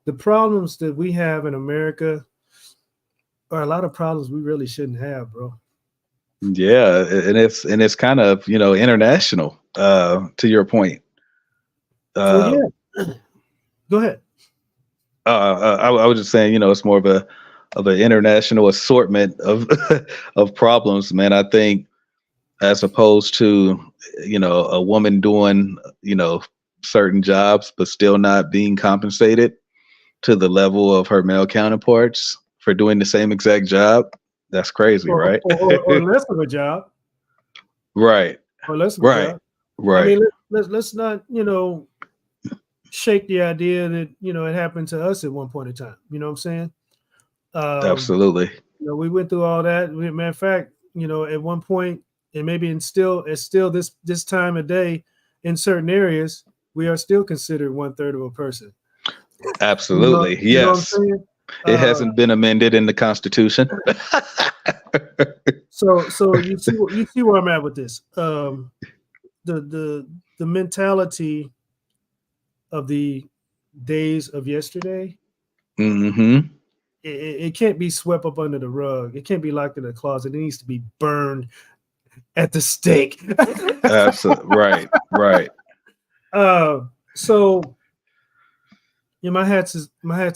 The problems that we have in America are a lot of problems we really shouldn't have, bro. Yeah, and it's kind of international. To your point. Yeah. Go ahead. I was just saying, it's more of an international assortment of of problems, man. I think as opposed to a woman doing certain jobs but still not being compensated to the level of her male counterparts for doing the same exact job. That's crazy, right? Or less of a job. Right. Or less of a job. Right. I mean, let's not shake the idea that it happened to us at one point in time. You know what I'm saying? Absolutely. We went through all that. Matter of fact, at one point, and maybe it's still this time of day in certain areas, we are still considered 1/3 of a person. Absolutely. You know what I'm yes. saying? It hasn't been amended in the Constitution. So you see where I'm at with this. The mentality of the days of yesterday, it can't be swept up under the rug. It can't be locked in a closet. It needs to be burned at the stake. Absolutely. Right. So my hats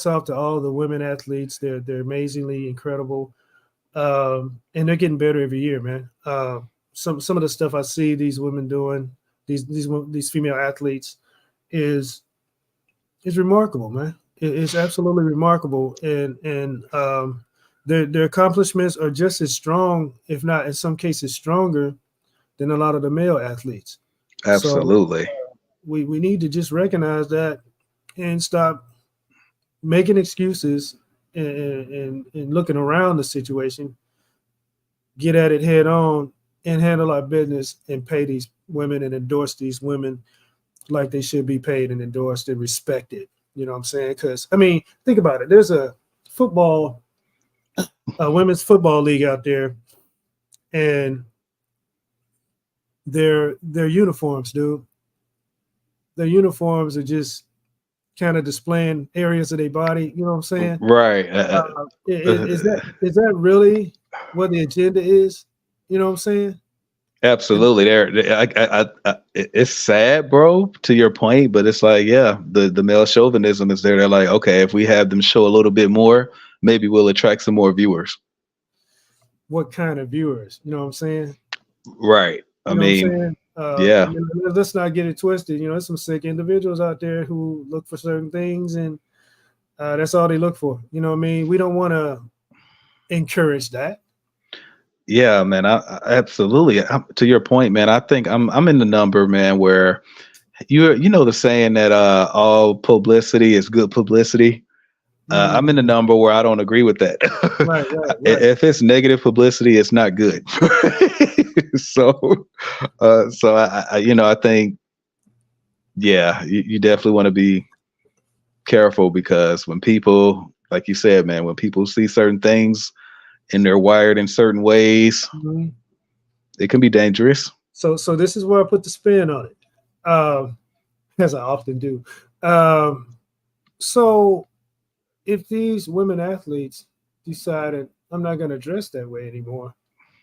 off to all the women athletes. They're amazingly incredible. And they're getting better every year, man. Some of the stuff I see these women doing, these female athletes, is remarkable, man. It's absolutely remarkable, and their accomplishments are just as strong, if not in some cases stronger, than a lot of the male athletes. Absolutely. So, we need to just recognize that and stop making excuses and looking around the situation, get at it head on, and handle our business and pay these women and endorse these women like they should be paid and endorsed and respected. You know what I'm saying? Because, I mean, think about it. There's a women's football league out there, and their uniforms, dude. Their uniforms are just kind of displaying areas of their body. You know what I'm saying? Right. Is that really what the agenda is? You know what I'm saying? Absolutely. It's sad, bro, to your point, but it's like, yeah, the male chauvinism is there. They're like, okay, if we have them show a little bit more, maybe we'll attract some more viewers. what kind of viewers. You know what I'm saying? Right. I You know what I'm mean, saying? yeah. Let's not get it twisted. There's some sick individuals out there who look for certain things, and that's all they look for. You know what I mean? We don't want to encourage that. Yeah, man. I absolutely. To your point, man. I think I'm in the number, man, where you know the saying that all publicity is good publicity. I'm in the Mm, number where I don't agree with that. right, right, right. If it's negative publicity, it's not good. so, I think, yeah, you definitely want to be careful because when people, like you said, man, when people see certain things and they're wired in certain ways, Mhm. it can be dangerous. So this is where I put the spin on it, as I often do. Um, so if these women athletes decided I'm not going to dress that way anymore,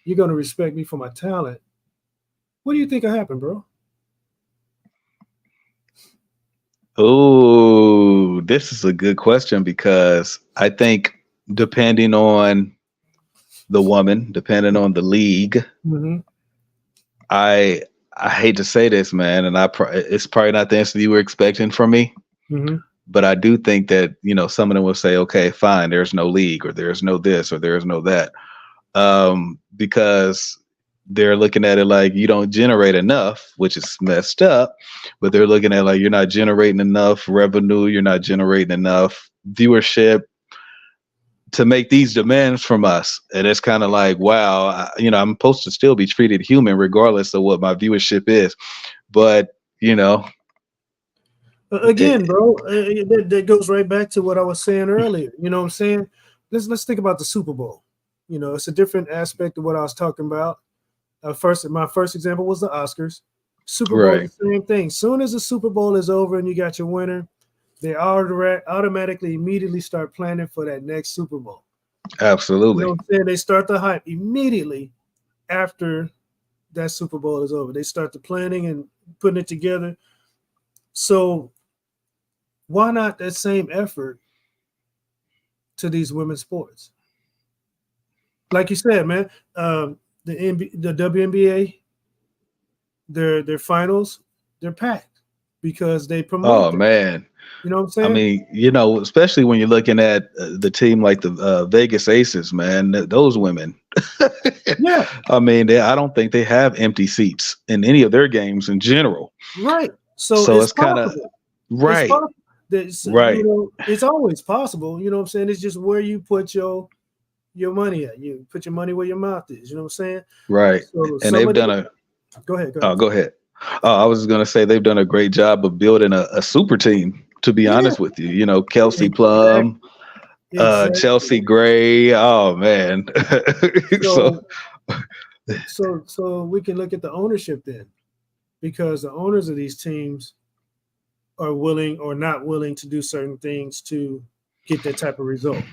you're going to respect me for my talent. What do you think will happen, bro? Oh, this is a good question because I think depending on the woman, depending on the league, Mm-hmm. I I hate to say this, man, and it's probably not the answer you were expecting from me, Mm-hmm. but I do think that some of them will say, okay, fine, there's no league, or there's no this, or there's no that, because they're looking at it like you don't generate enough, which is messed up. But they're looking at like you're not generating enough revenue, you're not generating enough viewership to make these demands from us. And it's kind of like, wow, I'm supposed to still be treated human regardless of what my viewership is. But, you know, Again, it, bro, that goes right back to what I was saying earlier. You know what I'm saying? Let's think about the Super Bowl. It's a different aspect of what I was talking about. My first example was the Oscars. Super Bowl, the right. same thing. Soon as the Super Bowl is over and you got your winner, they automatically immediately start planning for that next Super Bowl. You know Absolutely. what I'm saying? They start the hype immediately after that Super Bowl is over. They start the planning and putting it together. So why not that same effort to these women's sports? Like you said, man, the WNBA, their finals, they're packed because they promote Oh, that. man. You know what I'm I saying? mean, especially when you're looking at the team like the Vegas Aces, man, those women. Yeah, I mean, I don't think they have empty seats in any of their games in general. right. So So it's it's kind of possible. It's right, possible. right, It's always possible. You know what I'm saying? It's just where you put your money at. You put your money where your mouth is. You know what I'm saying? right. So And some they've of done the a. go ahead, go Oh, ahead. go ahead. I was going to say they've done a great job of building a super team. To be Yeah, honest with you, Kelsey Plum, exactly, exactly. Chelsea Gray. Oh man. so So so we can look at the ownership then, because the owners of these teams are willing or not willing to do certain things to get that type of result.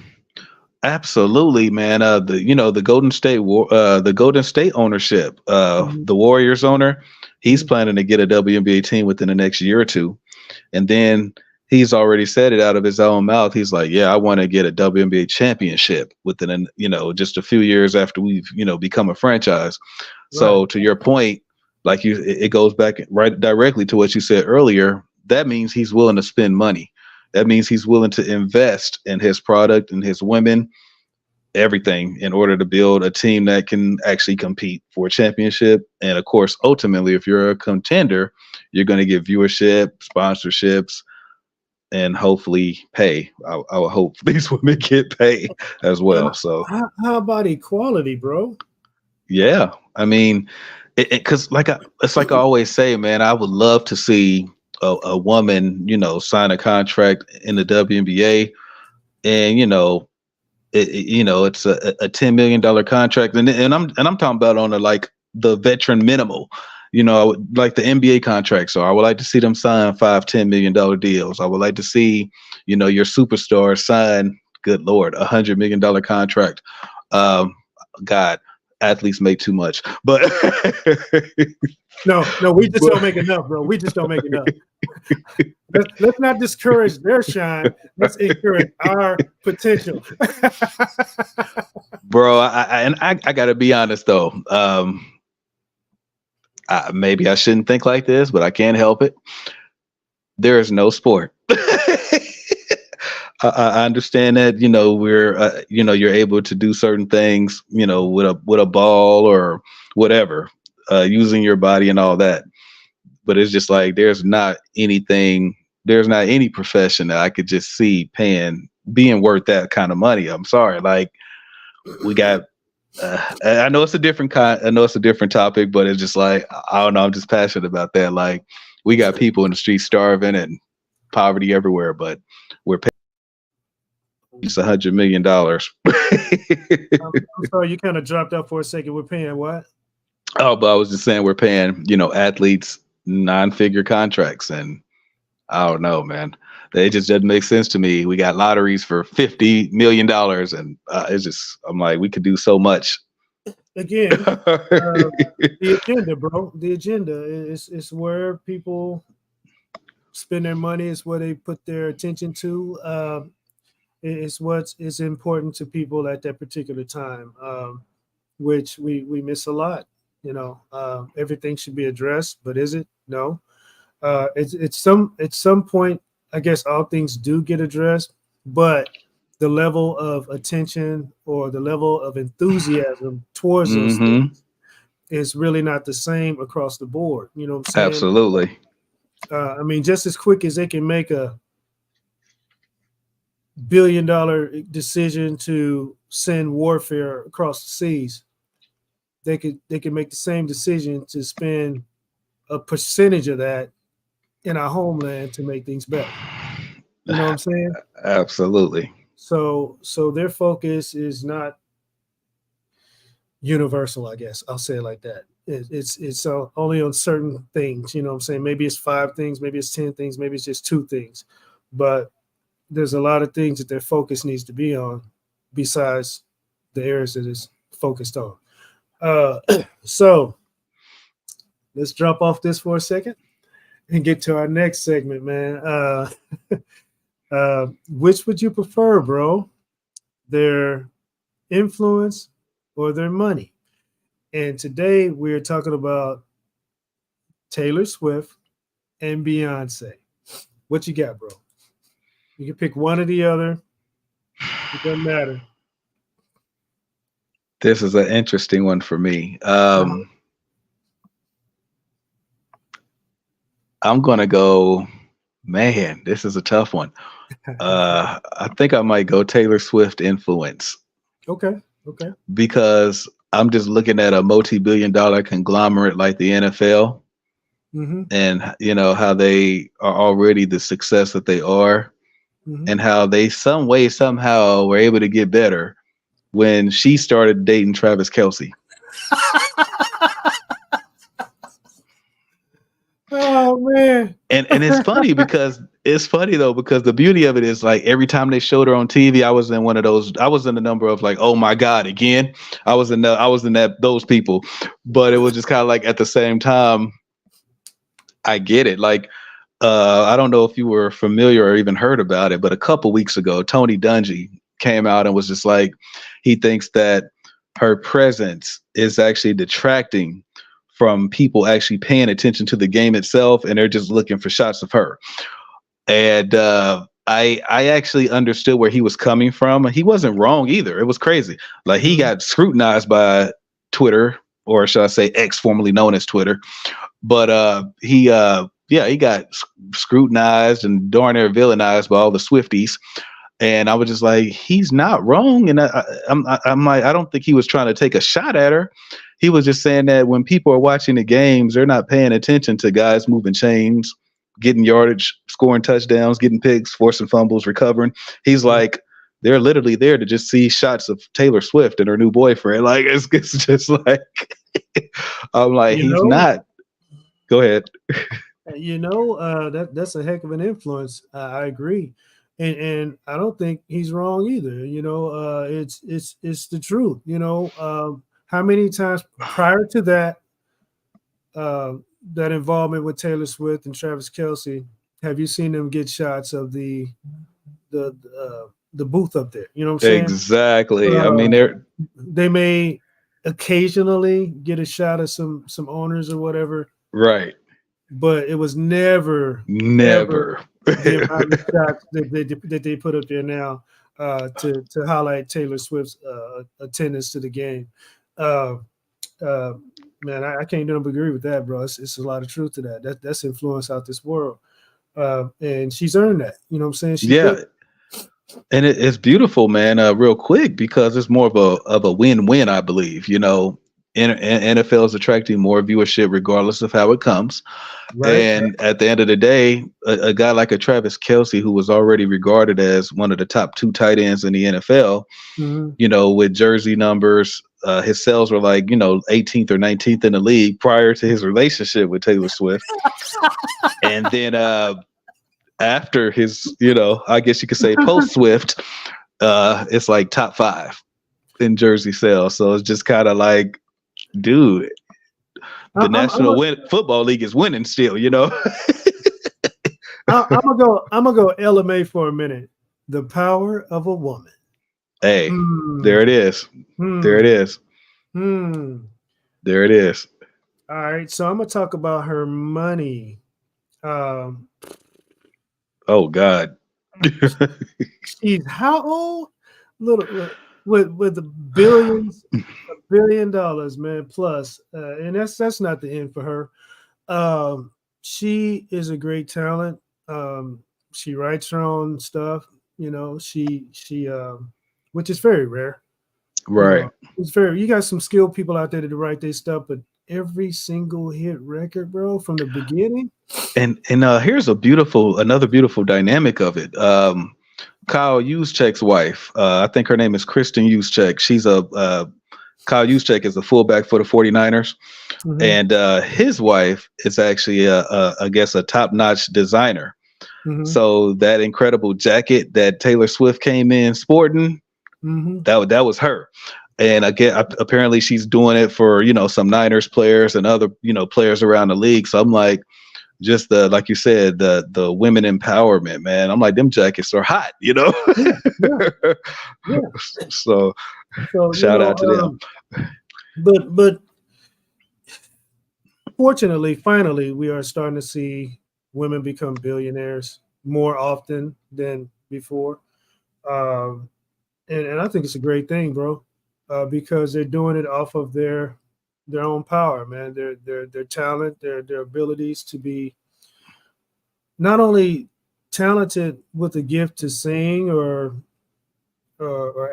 absolutely, man. The Golden State the Golden State ownership, Mhm. the Warriors owner, he's Mhm. planning to get a WNBA team within the next year or two. And then he's already said it out of his own mouth. He's like, yeah, I want to get a WNBA championship within, just a few years after we've, become a franchise. Right. So to your point, like it goes back right directly to what you said earlier. That means he's willing to spend money. That means he's willing to invest in his product and his women, everything in order to build a team that can actually compete for a championship. And of course, ultimately, if you're a contender, you're going to get viewership, sponsorships, and hopefully pay. I would hope these women get pay as well. So How about equality, bro? yeah, I mean, because it's like I always say, man, I would love to see a woman, sign a contract in the WNBA, and it's a $10 million contract, and I'm talking about on the veteran minimal. I would like the NBA contracts. So I would like to see them sign $5-10 million deals. I would like to see, your superstar sign, good Lord, $100 million contract. Um, God, athletes make too much, but No, no, we just but don't make enough, bro. We just don't make enough. Let's not discourage their shine. Let's encourage our potential. bro. I gotta be honest though. Maybe I shouldn't think like this, but I can't help it. There is no sport. I understand that, we're, you're able to do certain things, with a ball or whatever, using your body and all that. But it's just like there's not any profession that I could just see being worth that kind of money. I'm sorry, like we got. I know it's a different kind. I know it's a different topic, but it's just like I don't know. I'm just passionate about that. Like we got people in the streets starving and poverty everywhere, but we're paying $100 million. I'm sorry, you kind of dropped out for a second. We're paying what? Oh, but I was just saying we're paying, athletes nine-figure contracts, and I don't know, man. It just doesn't make sense to me. We got lotteries for $50 million, and it's just I'm like, we could do so much. Again, the agenda, bro. The agenda is where people spend their money. It's where they put their attention to. It's what is important to people at that particular time, which we miss a lot. Everything should be addressed, but is it? No. At some point, I guess all things do get addressed, but the level of attention or the level of enthusiasm towards those Hmm. things is really not the same across the board. You know what I'm saying? Absolutely. I mean, just as quick as they can make a $1 billion decision to send warfare across the seas, they could make the same decision to spend a percentage of that in our homeland to make things better. You know what I'm saying? Absolutely. So their focus is not universal, I guess. I'll say it like that. It's only on certain things. You know what I'm saying? Maybe it's 5 things, maybe it's 10 things, maybe it's just 2 things. But there's a lot of things that their focus needs to be on besides the areas that it's focused on. Uh, so let's drop off this for a second and get to our next segment, man. Which would you prefer, bro? Their influence or their money? And today we're talking about Taylor Swift and Beyonce. What you got, bro? You can pick one or the other. It doesn't matter. This is an interesting one for me. I'm gonna go. Man, this is a tough one. I think I might go Taylor Swift influence Okay. Okay. because I'm just looking at a multi-billion-dollar conglomerate like the NFL, Mm-hmm. and how they are already the success that they are, Mm-hmm. and how they some way somehow were able to get better when she started dating Travis Kelsey. Oh man. And it's funny though because the beauty of it is like every time they showed her on TV, I was in the number of like, oh my God, again. I was in those people. But it was just kind of like at the same time, I get it. Like I don't know if you were familiar or even heard about it, but a couple weeks ago, Tony Dungy came out and was just like, he thinks that her presence is actually detracting from people actually paying attention to the game itself, and they're just looking for shots of her. And I actually understood where he was coming from. He wasn't wrong either. It was crazy. Like he got scrutinized by Twitter, or should I say X, formerly known as Twitter. But he got scrutinized and darn near villainized by all the Swifties. And I was just like, he's not wrong. And I'm like, I don't think he was trying to take a shot at her. He was just saying that when people are watching the games, they're not paying attention to guys moving chains, getting yardage, scoring touchdowns, getting picks, forcing fumbles, recovering. He's like, they're literally there to just see shots of Taylor Swift and her new boyfriend. Like, it's just like, I'm like, You he's know, not. Go ahead. that's a heck of an influence. I agree, and I don't think he's wrong either. It's the truth. How many times prior to uh, that involvement with Taylor Swift and Travis Kelsey have you seen them get shots of the the booth up there? You know what I'm saying? Exactly. I Uh, mean, they're they may occasionally get a shot of some owners or whatever, Right. but it was never ever Never. the amount of shots that they put up there now to highlight Taylor Swift's attendance to the game. Uh, uh, man, I can't do but agree with that, bro. It's a lot of truth to that. That's influence out this world, and she's earned that. You know what I'm saying? She Yeah. built. And it's beautiful, man. Real quick, because it's more of a win-win, I believe. NFL is attracting more viewership regardless of how it comes. Right. And at the end of the day, a guy like a Travis Kelsey, who was already regarded as one of the top two tight ends in the NFL, Mm-hmm. with jersey numbers, his sales were like 18th or 19th in the league prior to his relationship with Taylor Swift, and then after his, I guess you could say post Swift, it's like top 5 in jersey sales. So it's just kind of like, dude, the National Football League is winning still, I'm gonna go LMA for a minute. The power of a woman. Hey, there it is. There it is. There it is. All right, so I'm gonna talk about her money. Um, Oh God. she's how old? Little with the billions, $1 billion, man, plus, and that's not the end for her. She is a great talent. She writes her own stuff. Which is very rare. Right. It's very. You got some skilled people out there to write their stuff, but every single hit record, bro, from the beginning. And here's another beautiful dynamic of it. Kyle Juszczyk's wife, I think her name is Kristen Juszczyk. She's Kyle Juszczyk is a fullback for the 49ers. Mm-hmm. And his wife is actually I guess a top-notch designer. Mm-hmm. So that incredible jacket that Taylor Swift came in sporting, mm-hmm. that was her. And again, apparently she's doing it for some Niners players and other players around the league. So I'm like, just like you said, the women empowerment, man. I'm like, them jackets are hot, Yeah. So shout out to them. But fortunately, finally, we are starting to see women become billionaires more often than before. And I think it's a great thing, bro, because they're doing it off of their own power, man. Their talent, their abilities to be not only talented with a gift to sing or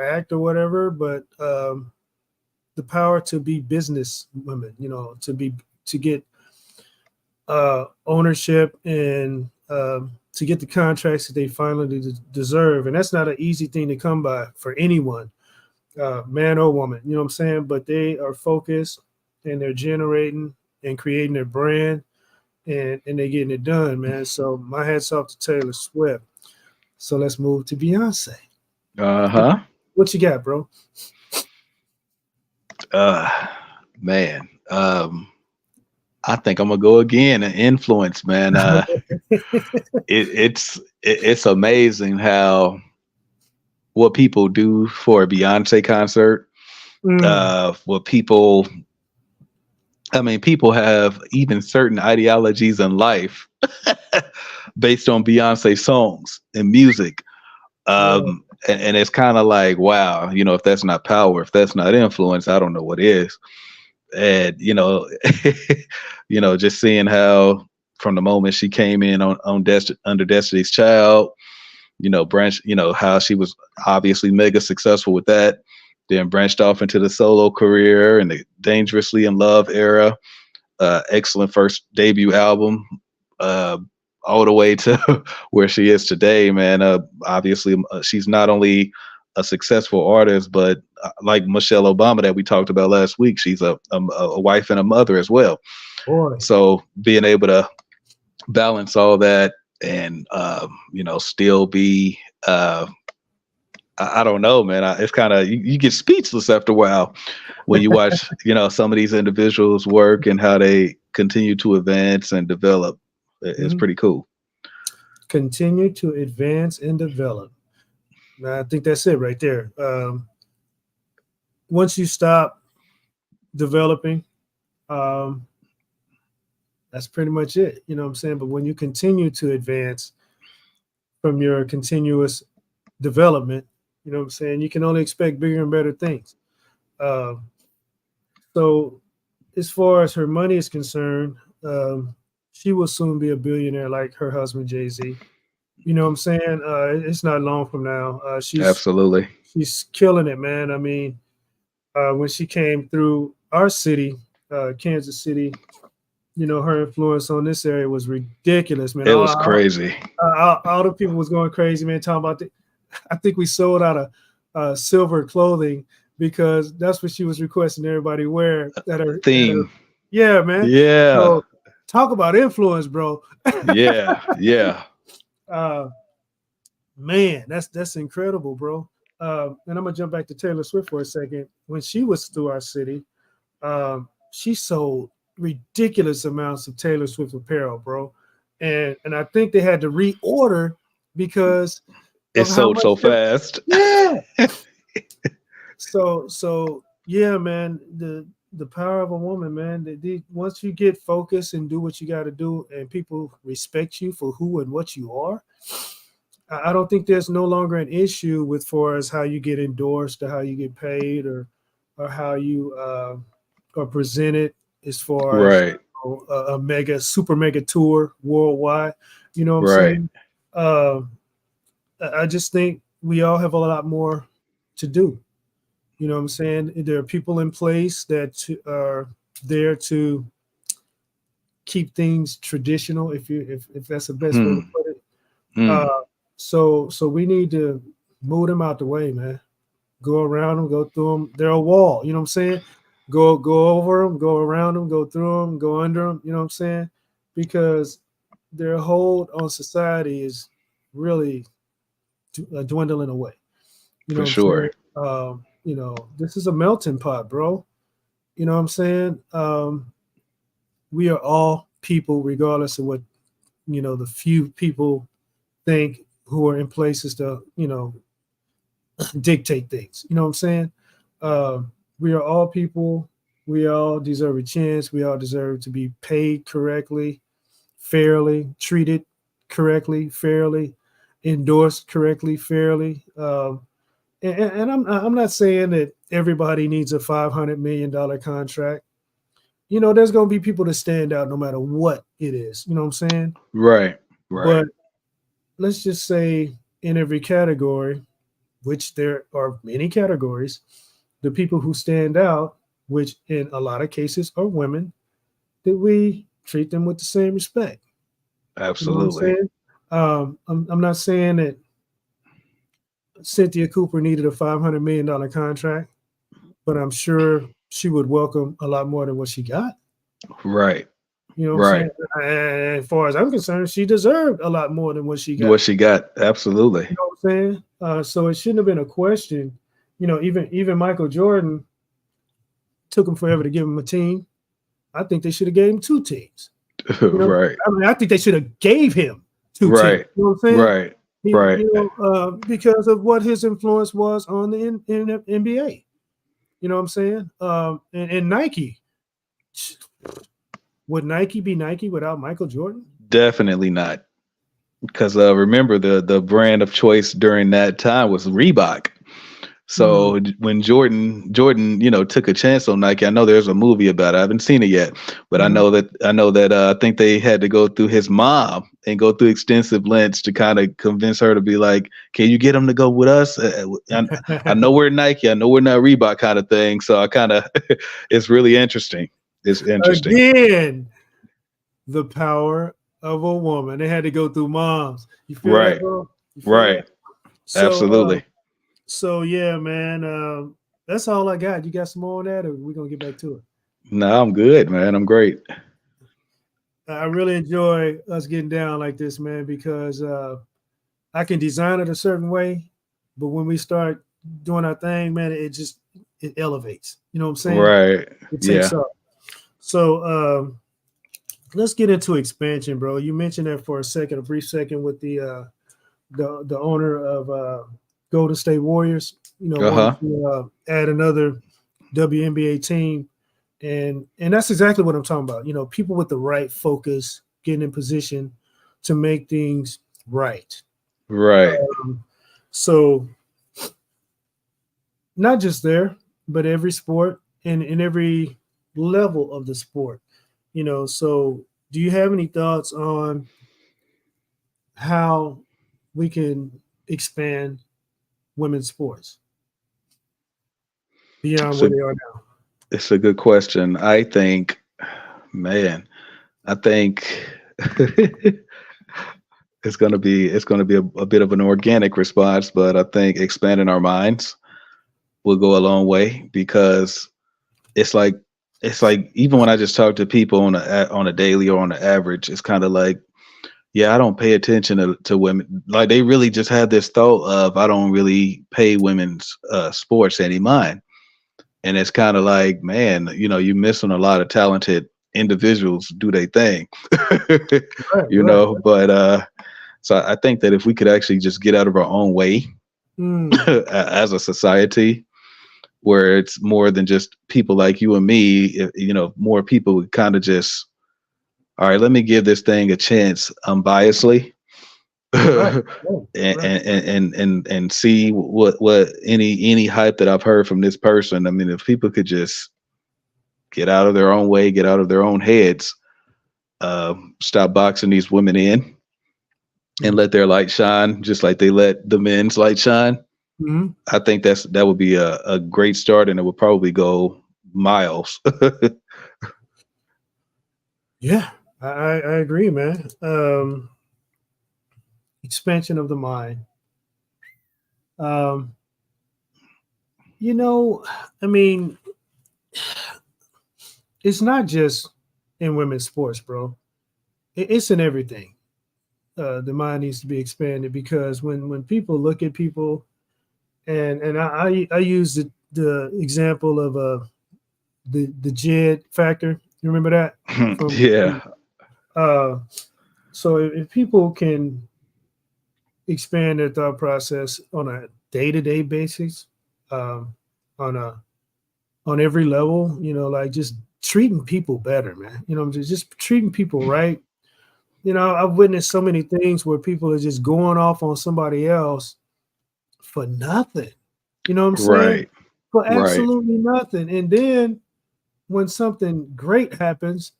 act or whatever, but the power to be business women, to get ownership and to get the contracts that they finally deserve. And that's not an easy thing to come by for anyone, man or woman, you know what I'm saying? But they are focused and they're generating and creating their brand and they're getting it done, man. So my hats off to Taylor Swift. So let's move to Beyonce. Uh-huh. What you got, bro? Man. I think I'm gonna go again and influence, man. It's amazing how what people do for a Beyonce concert. What people have even certain ideologies in life based on Beyonce songs and music. And it's kind of like, wow, if that's not power, if that's not influence, I don't know what is. And just seeing how from the moment she came in under Destiny's Child, branched, how she was obviously mega successful with that, then branched off into the solo career and the Dangerously in Love era, excellent first debut album, all the way to where she is today, man. Obviously, she's not only a successful artist, but like Michelle Obama that we talked about last week, she's a wife and a mother as well. Boy. So being able to balance all that and still be I don't know, man. It's kind of you get speechless after a while when you watch some of these individuals work and how they continue to advance and develop. It's pretty cool. Continue to advance and develop. I think that's it right there. once you stop developing, um, that's pretty much it. You know what I'm saying? But when you continue to advance from your continuous development, you know what I'm saying, you can only expect bigger and better things. Um, so as far as her money is concerned, she will soon be a billionaire like her husband Jay-Z. You know what I'm saying? It's not long from now. Absolutely. She's killing it, man. I mean, when she came through our city, Kansas City, you know, her influence on this area was ridiculous, man. It was crazy. All the people was going crazy, man, talking about I think we sold out of silver clothing because that's what she was requesting everybody wear Theme. yeah, man. Yeah. So talk about influence, bro. Yeah. Yeah. uh, Man, that's incredible, bro. And I'm gonna jump back to Taylor Swift for a second. When she was through our city, she sold ridiculous amounts of Taylor Swift apparel, bro. And I think they had to reorder because It of how sold much. so fast. Yeah. So yeah, man. The power of a woman, man. Once you get focused and do what you got to do, and people respect you for who and what you are, I don't think there's no longer an issue with far as how you get endorsed or how you get paid or how you are presented as far as Right. a mega super mega tour worldwide. You know what I'm Right. saying? Uh, I just think we all have a lot more to do. You know what I'm saying? There are people in place that are there to keep things traditional, if that's the best way to Hmm. put it. Hmm. So we need to move them out the way, man. Go around them, go through them. They're a wall. You know what I'm saying? Go over them, go around them, go through them, go under them. You know what I'm saying? Because their hold on society is really dwindling away. You know For what I'm saying? sure. This is a melting pot, bro. You know what I'm saying? We are all people, regardless of what the few people think who are in places to dictate things. You know what I'm saying? We are all people. We all deserve a chance. We all deserve to be paid correctly, fairly, treated correctly, fairly, endorsed correctly, fairly. And I'm not saying that everybody needs a $500 million contract. There's going to be people that stand out no matter what it is. You know what I'm saying? Right. Right. But let's just say in every category, which there are many categories, the people who stand out, which in a lot of cases are women, that we treat them with the same respect. You know what I'm Absolutely. saying? I'm not saying that Cynthia Cooper needed a $500 million contract, but I'm sure she would welcome a lot more than what she got. Right. You know what I'm Right. saying? And as far as I'm concerned, she deserved a lot more than what she got. What she got. Absolutely. You know what I'm saying? So it shouldn't have been a question. Even Michael Jordan took him forever to give him a team. I think they should have gave him two teams. Right. I think they should have gave him two teams. Right. You know what I'm saying? Right. Right. Because of what his influence was on the NBA. You know what I'm saying? And Nike. Would Nike be Nike without Michael Jordan? Definitely not. Because remember the brand of choice during that time was Reebok. Mm. So when Jordan, took a chance on Nike, I know there's a movie about it. I haven't seen it yet, but Mhm. I know that I think they had to go through his mom and go through extensive lengths to kind of convince her to be like, "Can you get him to go with us?" I know we're Nike, I know we're not Reebok, kind of thing. So I kind of, it's really interesting. It's interesting. Again, the power of a woman. They had to go through moms. You feel that, Right. bro? You feel that? Right. So, Absolutely. yeah, man. That's all I got. You got some more on that, or we gonna get back to it? No, I'm good, man. I'm great. I really enjoy us getting down like this, man, because I can design it a certain way, but when we start doing our thing, man, it elevates. You know what I'm saying? Right. It takes Yeah. off. So let's get into expansion, bro. You mentioned that for a brief second, with the owner of Golden State Warriors. Uh Wanted huh. to add another WNBA team, and that's exactly what I'm talking about. People with the right focus, getting in position to make things right. Right. Um, so not just there, but every sport and in every level of the sport. So do you have any thoughts on how we can expand women's sports beyond where So they are now? it's a good question. I think, man, I think it's gonna be a bit of an organic response, but I think expanding our minds will go a long way because it's like it's like even when I just talk to people on a daily or on the average, it's kind of like, yeah, I don't pay attention to women. Like they really just had this thought of I don't really pay women's sports any mind. And it's kind of like, man, you're missing a lot of talented individuals do their thing. Right, right. But so I think that if we could actually just get out of our own way Mm, as a society, where it's more than just people like you and me, more people would kind of just, all right, let me give this thing a chance unbiasedly. right, and, right, right. and see what any hype that I've heard from this person. I mean, if people could just get out of their own way, get out of their own heads, stop boxing these women in, and Mm. let their light shine, just like they let the men's light shine. Mhm. I think that would be a great start, and it would probably go miles. Yeah, I agree, man. Expansion of the mind. Um, you know, I mean, it's not just in women's sports, bro. It's in everything. The mind needs to be expanded because when people look at people, and I use the example of the Jed factor. You remember that Yeah, from uh, so if people can expand their thought process on a day-to-day basis, um, on a on every level, like just treating people better, man. Just treating people right. I've witnessed so many things where people are just going off on somebody else for nothing. You know what I'm saying? right, For right. absolutely nothing. And then when something great happens,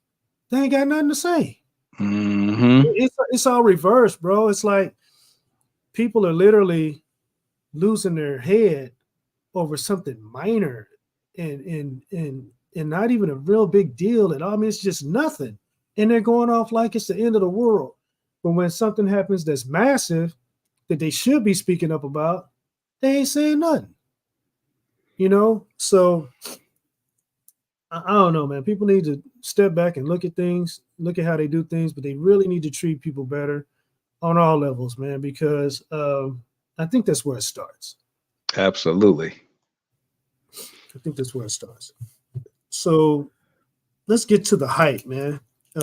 they ain't got nothing to say. Hmm. It's all reversed, bro. It's like people are literally losing their head over something minor and not even a real big deal at all. I mean, it's just nothing. And they're going off like it's the end of the world. But when something happens that's massive that they should be speaking up about, they ain't saying nothing. So I don't know, man. People need to step back and look at things, look at how they do things, but they really need to treat people better on all levels, man, because I think that's where it starts. Absolutely. I think that's where it starts. So let's get to the hype, man.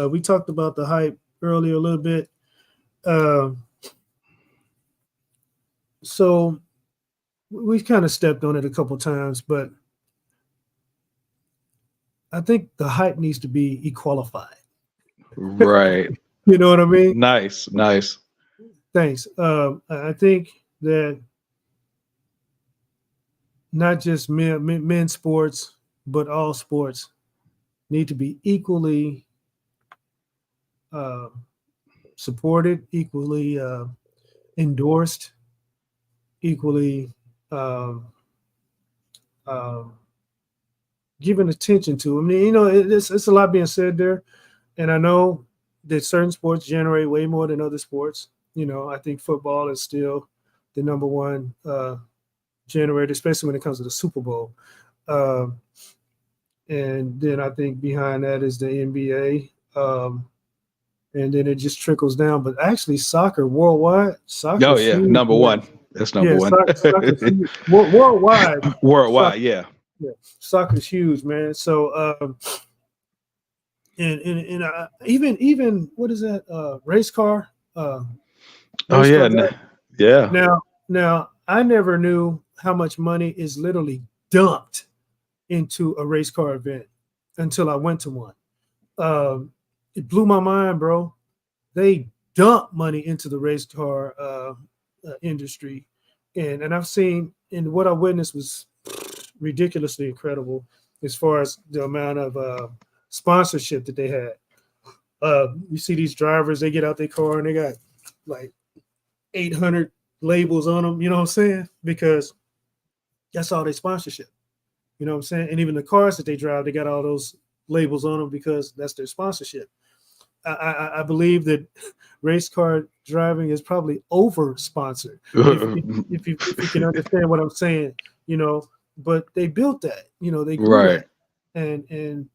We talked about the hype earlier a little bit. Uh, so we've kind of stepped on it a couple times, but I think the hype needs to be equalified. Right. You know what I mean? Nice, nice. Thanks. I think that not just men's sports, but all sports need to be equally uh, supported, equally endorsed, equally um, um, given attention to. I mean, it's a lot being said there, and I know that certain sports generate way more than other sports. I think football is still the number one generator, especially when it comes to the Super Bowl. Um, and then I think behind that is the NBA. And then it just trickles down. But actually, soccer worldwide, Oh soccer's yeah, huge, number man. one. That's number Yeah, one. soccer's huge. Worldwide, soccer, Worldwide, yeah. yeah, soccer's huge, man. So, and even what is that? Race car, Oh race yeah, car drive. yeah. Now, I never knew how much money is literally dumped into a race car event until I went to one. It blew my mind, bro. They dump money into the race car industry, and I've seen, and what I witnessed was ridiculously incredible as far as the amount of sponsorship that they had. You see these drivers, they get out their car and they got like 800 labels on them. You know what I'm saying? Because that's all their sponsorship. You know what I'm saying? And even the cars that they drive, they got all those labels on them because that's their sponsorship. I believe that race car driving is probably over sponsored. If you can understand what I'm saying, you know. But they built that, you know, they grew Right. that, and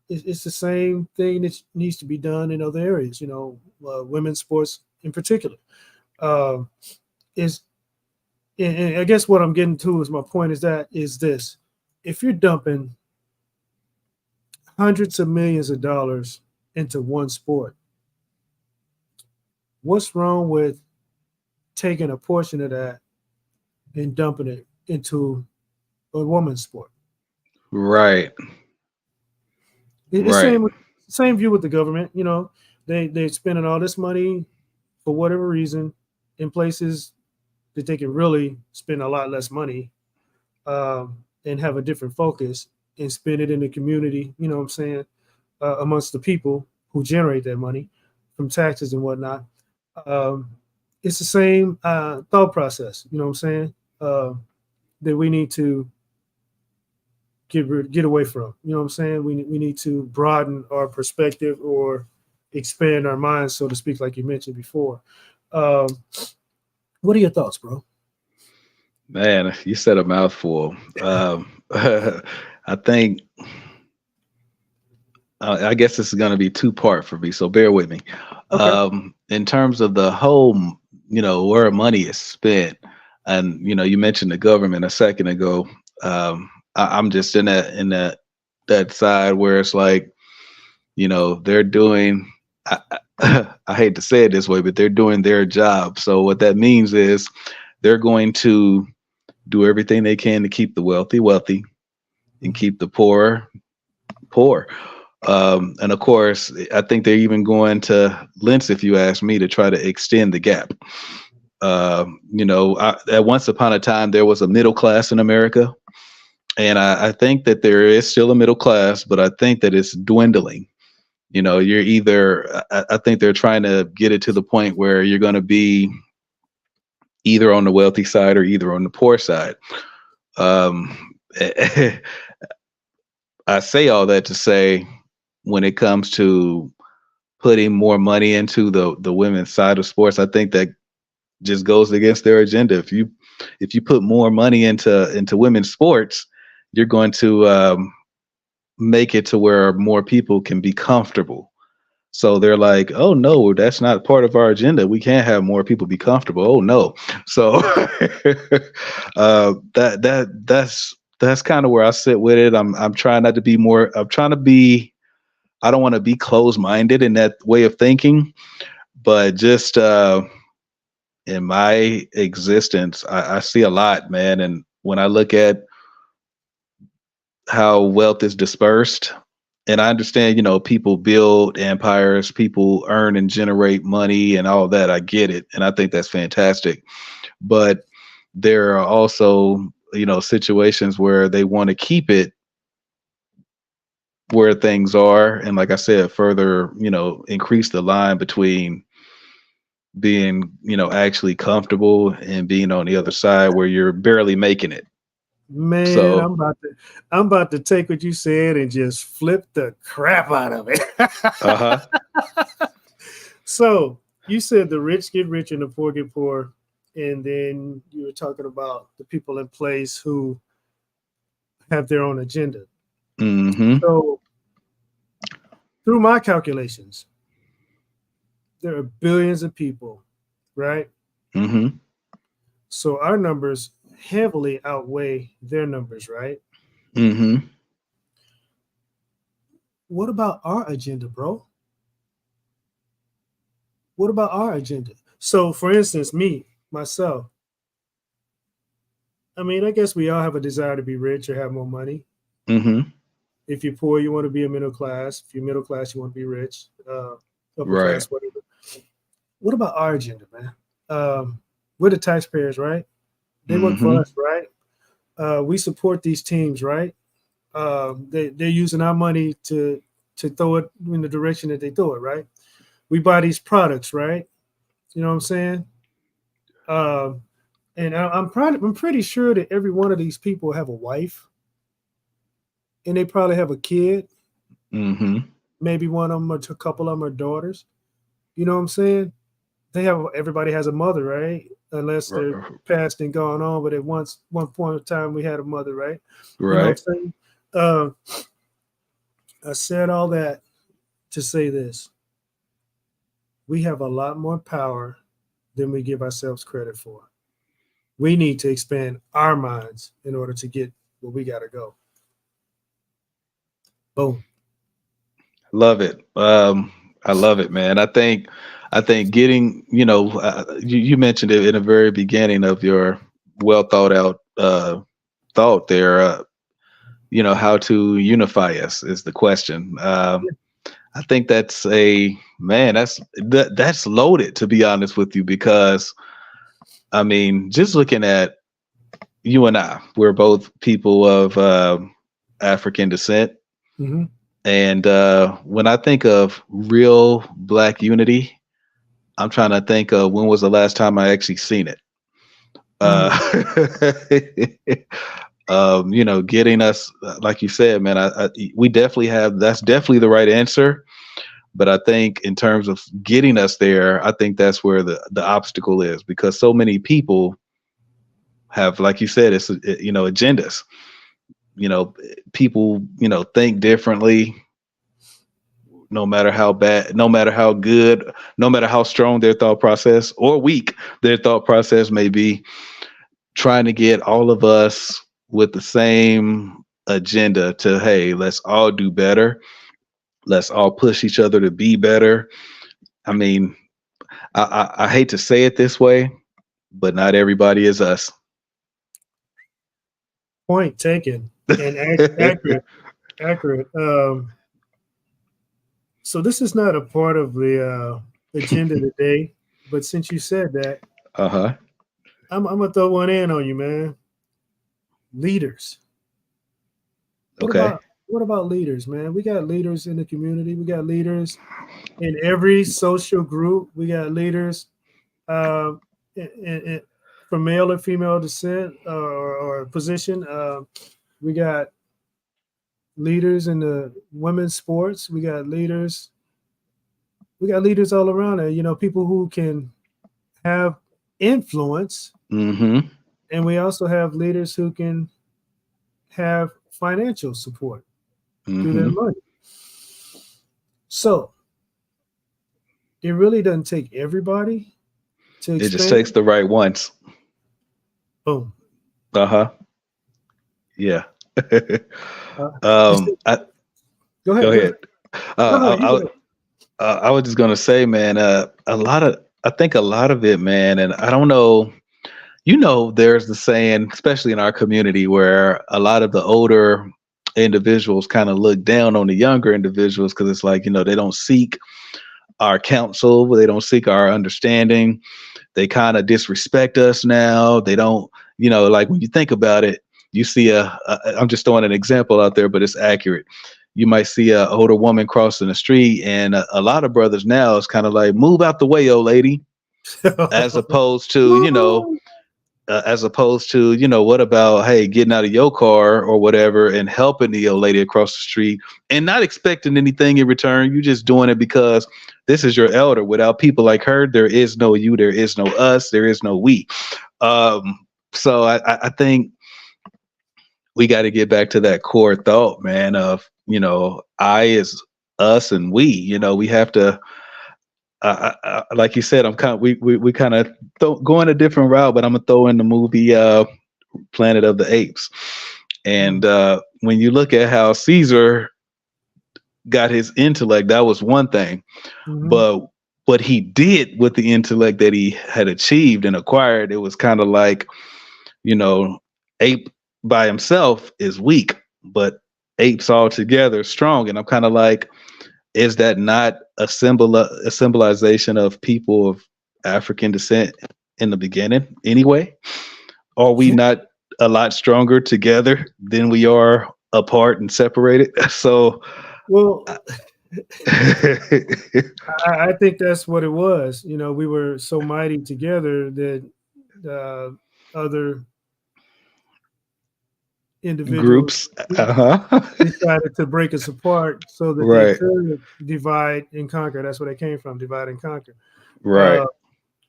it's the same thing that needs to be done in other areas, you know, women's sports in particular. Um, is and I guess what I'm getting to is my point is this: if you're dumping hundreds of millions of dollars into one sport, what's wrong with taking a portion of that and dumping it into a woman's sport? Right. It's Right. same view with the government. You know, they're spending all this money for whatever reason in places that they can really spend a lot less money, and have a different focus and spend it in the community. You know what I'm saying? Amongst the people who generate that money from taxes and whatnot. Um, it's the same thought process. You know what I'm saying? That we need to get away from. You know what I'm saying? We need to broaden our perspective or expand our minds, so to speak, like you mentioned before. Um, what are your thoughts, bro? Man, you said a mouthful. I think I guess this is going to be two part for me, so bear with me. Okay. In terms of the whole, where money is spent, and you mentioned the government a second ago. I'm just in that side where it's like, they're doing. I hate to say it this way, but they're doing their job. So what that means is they're going to do everything they can to keep the wealthy wealthy and Mhm. keep the poor poor. And of course, I think they're even going to lengths, if you ask me, to try to extend the gap. At once upon a time, there was a middle class in America, and I think that there is still a middle class, but I think that it's dwindling. You're either, I think they're trying to get it to the point where you're going to be either on the wealthy side or either on the poor side. Um, I say all that to say, when it comes to putting more money into the women's side of sports, I think that just goes against their agenda. If you put more money into women's sports, you're going to make it to where more people can be comfortable. So they're like, "Oh no, that's not part of our agenda. We can't have more people be comfortable." Oh no. So that's kind of where I sit with it. I'm trying not to be more. I'm trying to be. I don't want to be closed minded in that way of thinking, but just in my existence, I see a lot, man. And when I look at how wealth is dispersed, and I understand, people build empires, people earn and generate money and all that. I get it. And I think that's fantastic. But there are also, situations where they want to keep it where things are. And like I said, further, increase the line between being, actually comfortable and being on the other side where you're barely making it. Man, So, I'm about to take what you said and just flip the crap out of it. uh-huh. So you said the rich get rich and the poor get poor, and then you were talking about the people in place who have their own agenda. Mm-hmm. So through my calculations, there are billions of people, right? Mm-hmm. So our numbers heavily outweigh their numbers, right? Mm-hmm. What about our agenda, bro? What about our agenda? So, for instance, me, myself, I mean, I guess we all have a desire to be rich or have more money. Mm-hmm. If you're poor, you want to be a middle class. If you're middle class, you want to be rich, upper Right. class, whatever. What about our agenda, man? Um, we're the taxpayers, right? They work for Mm-hmm. us, right? We support these teams, right? They're using our money to throw it in the direction that they throw it, right? We buy these products, right? You know what I'm saying? Um, and I'm pretty sure that every one of these people have a wife, and they probably have a kid. Mm-hmm. Maybe one of them or a couple of them are daughters. You know what I'm saying? They have everybody has a mother, right? Unless they're passed and gone on, but at one point in time we had a mother, right? You know what Right. I'm saying? Uh, I said all that to say this: we have a lot more power than we give ourselves credit for. We need to expand our minds in order to get where we got to go. Boom. Love it. I love it, man. I think getting, you mentioned it in the very beginning of your well thought out thought there. How to unify us is the question. I think that's a man. That's loaded, to be honest with you, because I mean, just looking at you and I, we're both people of African descent. Mm-hmm. And when I think of real Black unity, I'm trying to think of when was the last time I actually seen it. Uh, Mm. getting us, like you said, man, we definitely have, that's definitely the right answer. But I think in terms of getting us there, I think that's where the obstacle is, because so many people have, like you said, agendas. You know, people, think differently, no matter how bad, no matter how good, no matter how strong their thought process or weak their thought process may be, trying to get all of us with the same agenda to, hey, let's all do better. Let's all push each other to be better. I mean, I hate to say it this way, but not everybody is us. Point taken and accurate. Accurate. So this is not a part of the agenda today, but since you said that, Uh-huh. I'm gonna throw one in on you, man. Leaders. What Okay. about what about leaders, man? We got leaders in the community. We got leaders in every social group. We got leaders um, in, from male or female descent or position. We got leaders in the women's sports. We got leaders. We got leaders all around there. You know, people who can have influence, Mm-hmm. and we also have leaders who can have financial support through their Mm-hmm. money. So it really doesn't take everybody to It just takes expand. the right ones. Boom. Uh-huh. Yeah. It's the, I go Go ahead. Go ahead. ahead. No, no, you I go I was just gonna say, man, I think a lot of it, man, and I don't know, there's the saying, especially in our community, where a lot of the older individuals kind of look down on the younger individuals because it's like, they don't seek our counsel, they don't seek our understanding. They kind of disrespect us now. They don't, like when you think about it, you see I'm just throwing an example out there, but it's accurate. You might see a older woman crossing the street, and a lot of brothers now is kind of like, move out the way, old lady, as ahead. opposed to, what about, hey, getting out of your car or whatever and helping the old lady across the street and not expecting anything in return. You just doing it because this is your elder. Without people like her, there is no you, there is no us, there is no we. So I think we got to get back to that core thought, man, of, I is us and we, we have to, like you said, I'm kind of, we kind of going a different route, but I'm gonna throw in the movie Planet of the Apes. And Mm, when you look at how Caesar got his intellect, that was one thing. mhm. But what he did with the intellect that he had achieved and acquired, it was kind of like, you know, Ape by himself is weak, but apes all together is strong. And I'm kind of like, is that not a symbolization of people of African descent in the beginning anyway? Are we Yeah. not a lot stronger together than we are apart and separated? So Well, I think that's what it was. You know, we were so mighty together that uh, other individuals groups, uh-huh. decided to break us apart so that they Right, could divide and conquer. That's where they came from, divide and conquer. right, Uh,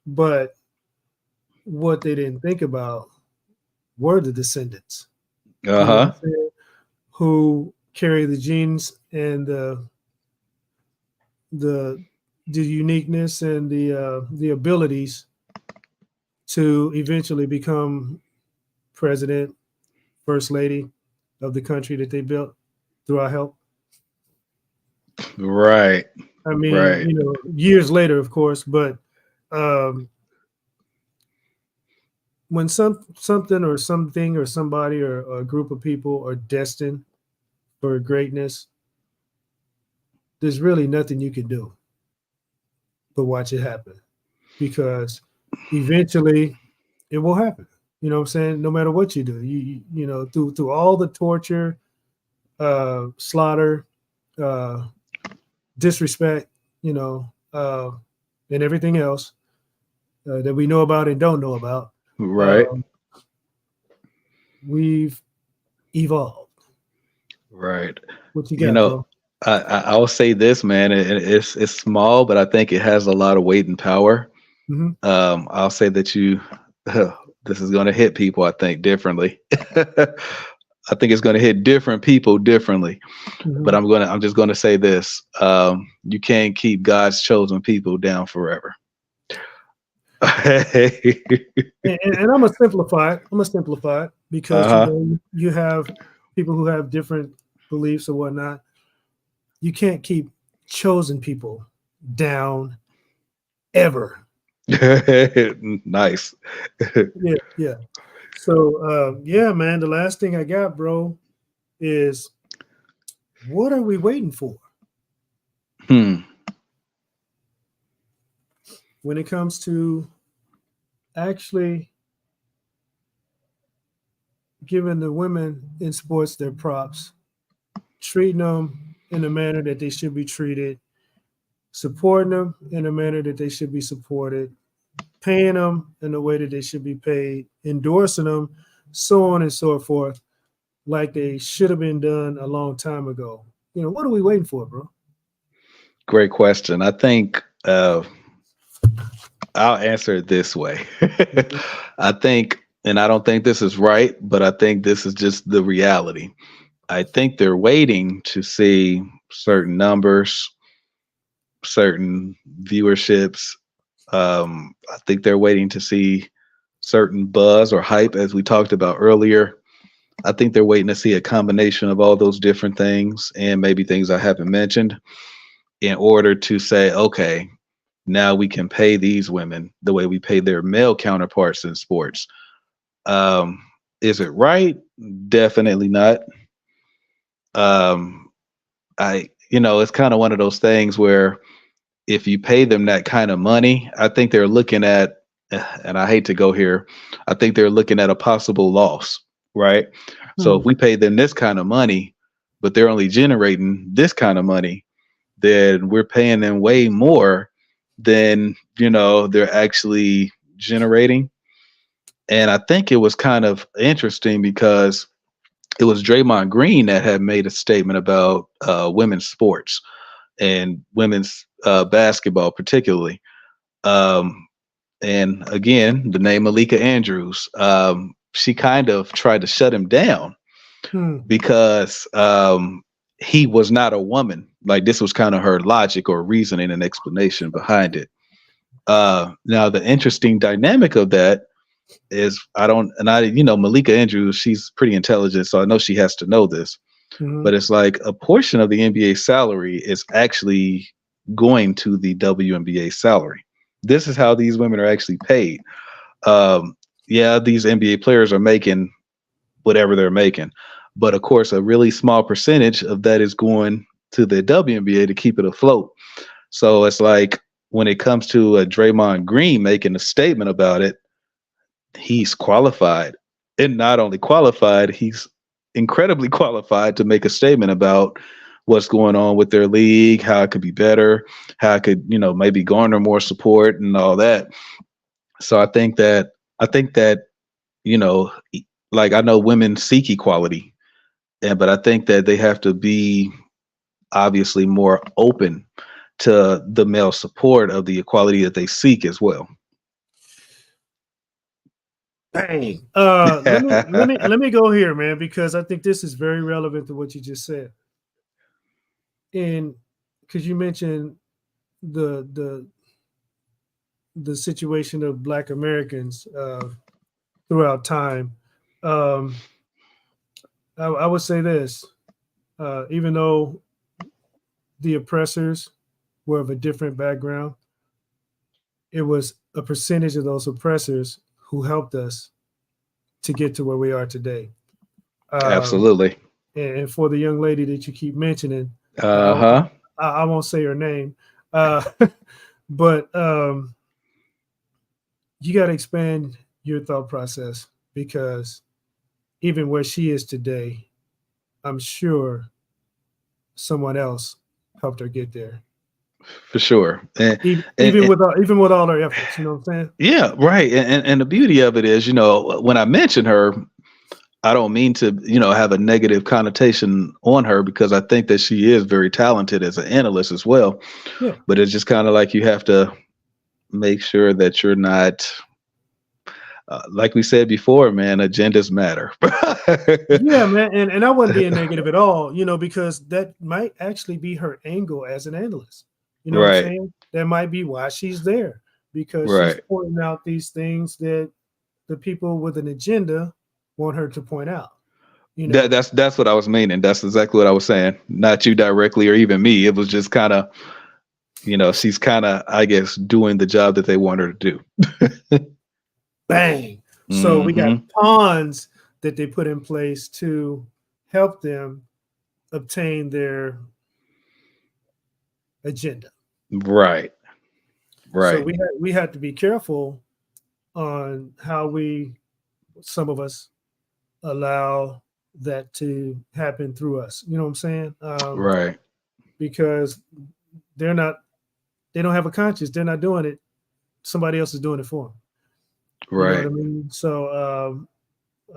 but what they didn't think about were the descendants. You know what I'm uh-huh, saying? Who carry the genes and the the uniqueness and the abilities to eventually become president, first lady of the country that they built through our help. right, I mean, right. years later, of course, but um, when something or something or somebody or a group of people are destined for greatness, there's really nothing you can do but watch it happen because eventually it will happen. You know what I'm saying? No matter what you do, through all the torture, slaughter, uh, disrespect, you know, uh, and everything else that we know about and don't know about, Right, um, we've evolved. right. What you You got, know, bro? I'll say this, man. It's small, but I think it has a lot of weight and power. Hmm. I'll say that you this is going to hit people, I think, differently. I think it's going to hit different people differently. But Hmm. I'm just gonna say this. You can't keep God's chosen people down forever. And I'm gonna simplify it. I'm gonna simplify it because Uh-huh. you have people who have different beliefs or whatnot. You can't keep chosen people down ever. Nice. Yeah, yeah. So yeah, man. The last thing I got, bro, is what are we waiting for Hmm. when it comes to actually giving the women in sports their props, treating them in the manner that they should be treated, supporting them in a manner that they should be supported, paying them in the way that they should be paid, endorsing them, so on and so forth, like they should have been done a long time ago. What are we waiting for, bro? Great question. I think I'll answer it this way. Mhm. I think, and I don't think this is right, but I think this is just the reality. I think they're waiting to see certain numbers, certain viewerships. I think they're waiting to see certain buzz or hype, as we talked about earlier. I think they're waiting to see a combination of all those different things and maybe things I haven't mentioned in order to say, okay, now we can pay these women the way we pay their male counterparts in sports. Um, is it right? Definitely not. Um, it's kind of one of those things where if you pay them that kind of money, I think they're looking at, and I hate to go here, I think they're looking at a possible loss, right? So Hmm. if we pay them this kind of money, but they're only generating this kind of money, then we're paying them way more than, they're actually generating. And I think it was kind of interesting because it was Draymond Green that had made a statement about women's sports and women's basketball, particularly. Um, and again, the name Malika Andrews, she kind of tried to shut him down Hmm. because he was not a woman. Like this was kind of her logic or reasoning and explanation behind it. Now, the interesting dynamic of that is Malika Andrews, she's pretty intelligent, so I know she has to know this. Hmm. But it's like a portion of the NBA salary is actually going to the WNBA salary. This is how these women are actually paid. Yeah, these NBA players are making whatever they're making. But of course, a really small percentage of that is going to the WNBA to keep it afloat. So it's like when it comes to a Draymond Green making a statement about it, he's qualified. And not only qualified, he's incredibly qualified to make a statement about what's going on with their league, how it could be better, how it could, maybe garner more support and all that. So I think that, you know, like I know women seek equality, but I think that they have to be obviously more open to the male support of the equality that they seek as well. Bang. Let me go here, man, because I think this is very relevant to what you just said. And because you mentioned the the the situation of Black Americans throughout time, um, I would say this: even though the oppressors were of a different background, it was a percentage of those oppressors who helped us to get to where we are today. Um, Absolutely. and for the young lady that you keep mentioning, Uh uh, huh. I won't say her name, uh, but you got to expand your thought process because even where she is today, I'm sure someone else helped her get there. For sure. Even, And, and even with all her efforts, you know what I'm saying? yeah, right. And the beauty of it is, when I mention her, I don't mean to, have a negative connotation on her because I think that she is very talented as an analyst as well. Yeah, But it's just kind of like you have to make sure that you're not, like we said before, man, agendas matter. yeah, man, and I wasn't being negative at all, because that might actually be her angle as an analyst. You know what I'm Right, saying? That might be why she's there because she's right. pointing out these things that the people with an agenda want her to point out. You That, know, that's what I was meaning. That's exactly what I was saying. Not you directly or even me. It was just kind of, she's kind of, I guess, doing the job that they want her to do. bang. So we got Hmm. pawns that they put in place to help them obtain their agenda. Right, So right, we had to be careful on how some of us allow that to happen through us. You know what I'm saying? right, Because they're not, they don't have a conscience. They're not doing it. Somebody else is doing it for them. You know what I right. mean? So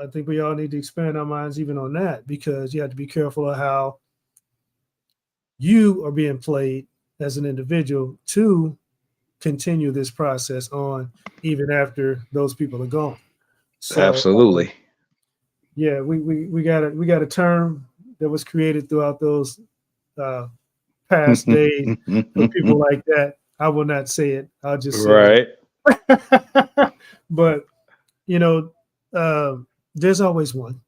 I think we all need to expand our minds even on that because you have to be careful of how you are being played as an individual to continue this process on even after those people are gone. So Absolutely. yeah, we got a term that was created throughout those uh, past days for people like that. I will not say it. I'll just say Right, it. But you know, uh, there's always one.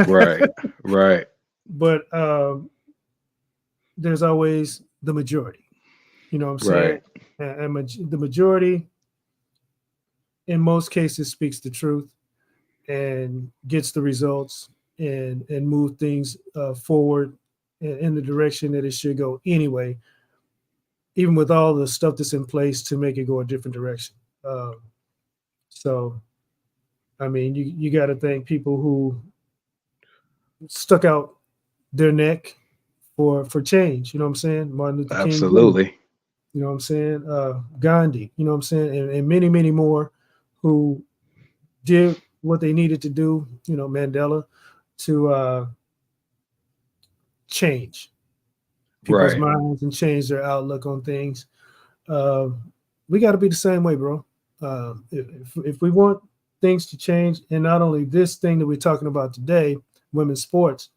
right, right, But there's always the majority. You know what I'm saying? right. The majority, in most cases, speaks the truth and gets the results and move things forward in the direction that it should go anyway, even with all the stuff that's in place to make it go a different direction. So, I mean, you got to thank people who stuck out their neck for change. You know what I'm saying? Martin Luther King Jr. Absolutely. You know what I'm saying? Gandhi. You know what I'm saying? And many, many more who did what they needed to do. You know, Mandela to change people's Right. minds and change their outlook on things. Uh, we got to be the same way, bro. If we want things to change, and not only this thing that we're talking about today, women's sports,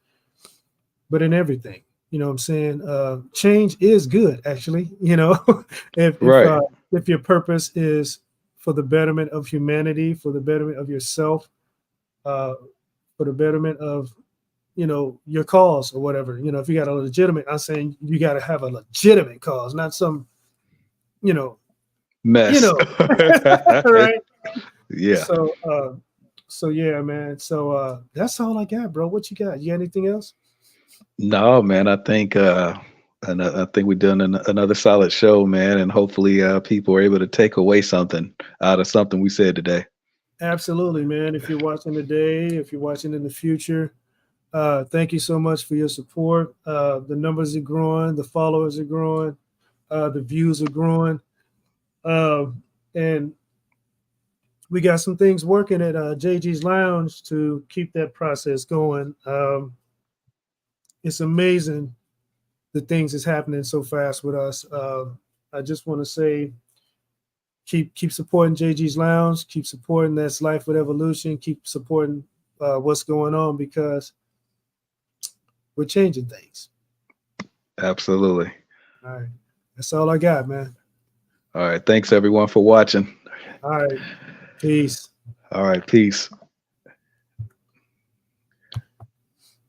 but in everything. You know what I'm saying? Change is good, actually. If if Right. uh, if your purpose is for the betterment of humanity, for the betterment of yourself, uh, for the betterment of your cause or whatever. If you got a legitimate, I'm saying you got to have a legitimate cause, not some, you Mess. know, right? Yeah. So So yeah, man. So that's all I got, bro. What you got? You got anything else? No, man, I think we've done another solid show, man, and hopefully people are able to take away something out of something we said today. Absolutely, man. If you're watching today, if you're watching in the future, thank you so much for your support. The numbers are growing, the followers are growing, the views are growing, and we got some things working at JG's Lounge to keep that process going. It's amazing the things that's happening so fast with us. I just want to say, keep supporting JG's Lounge, keep supporting That's Life with Evolution, keep supporting what's going on because we're changing things. Absolutely. All right, that's all I got, man. All right. Thanks everyone for watching. All right, peace. All right. Peace.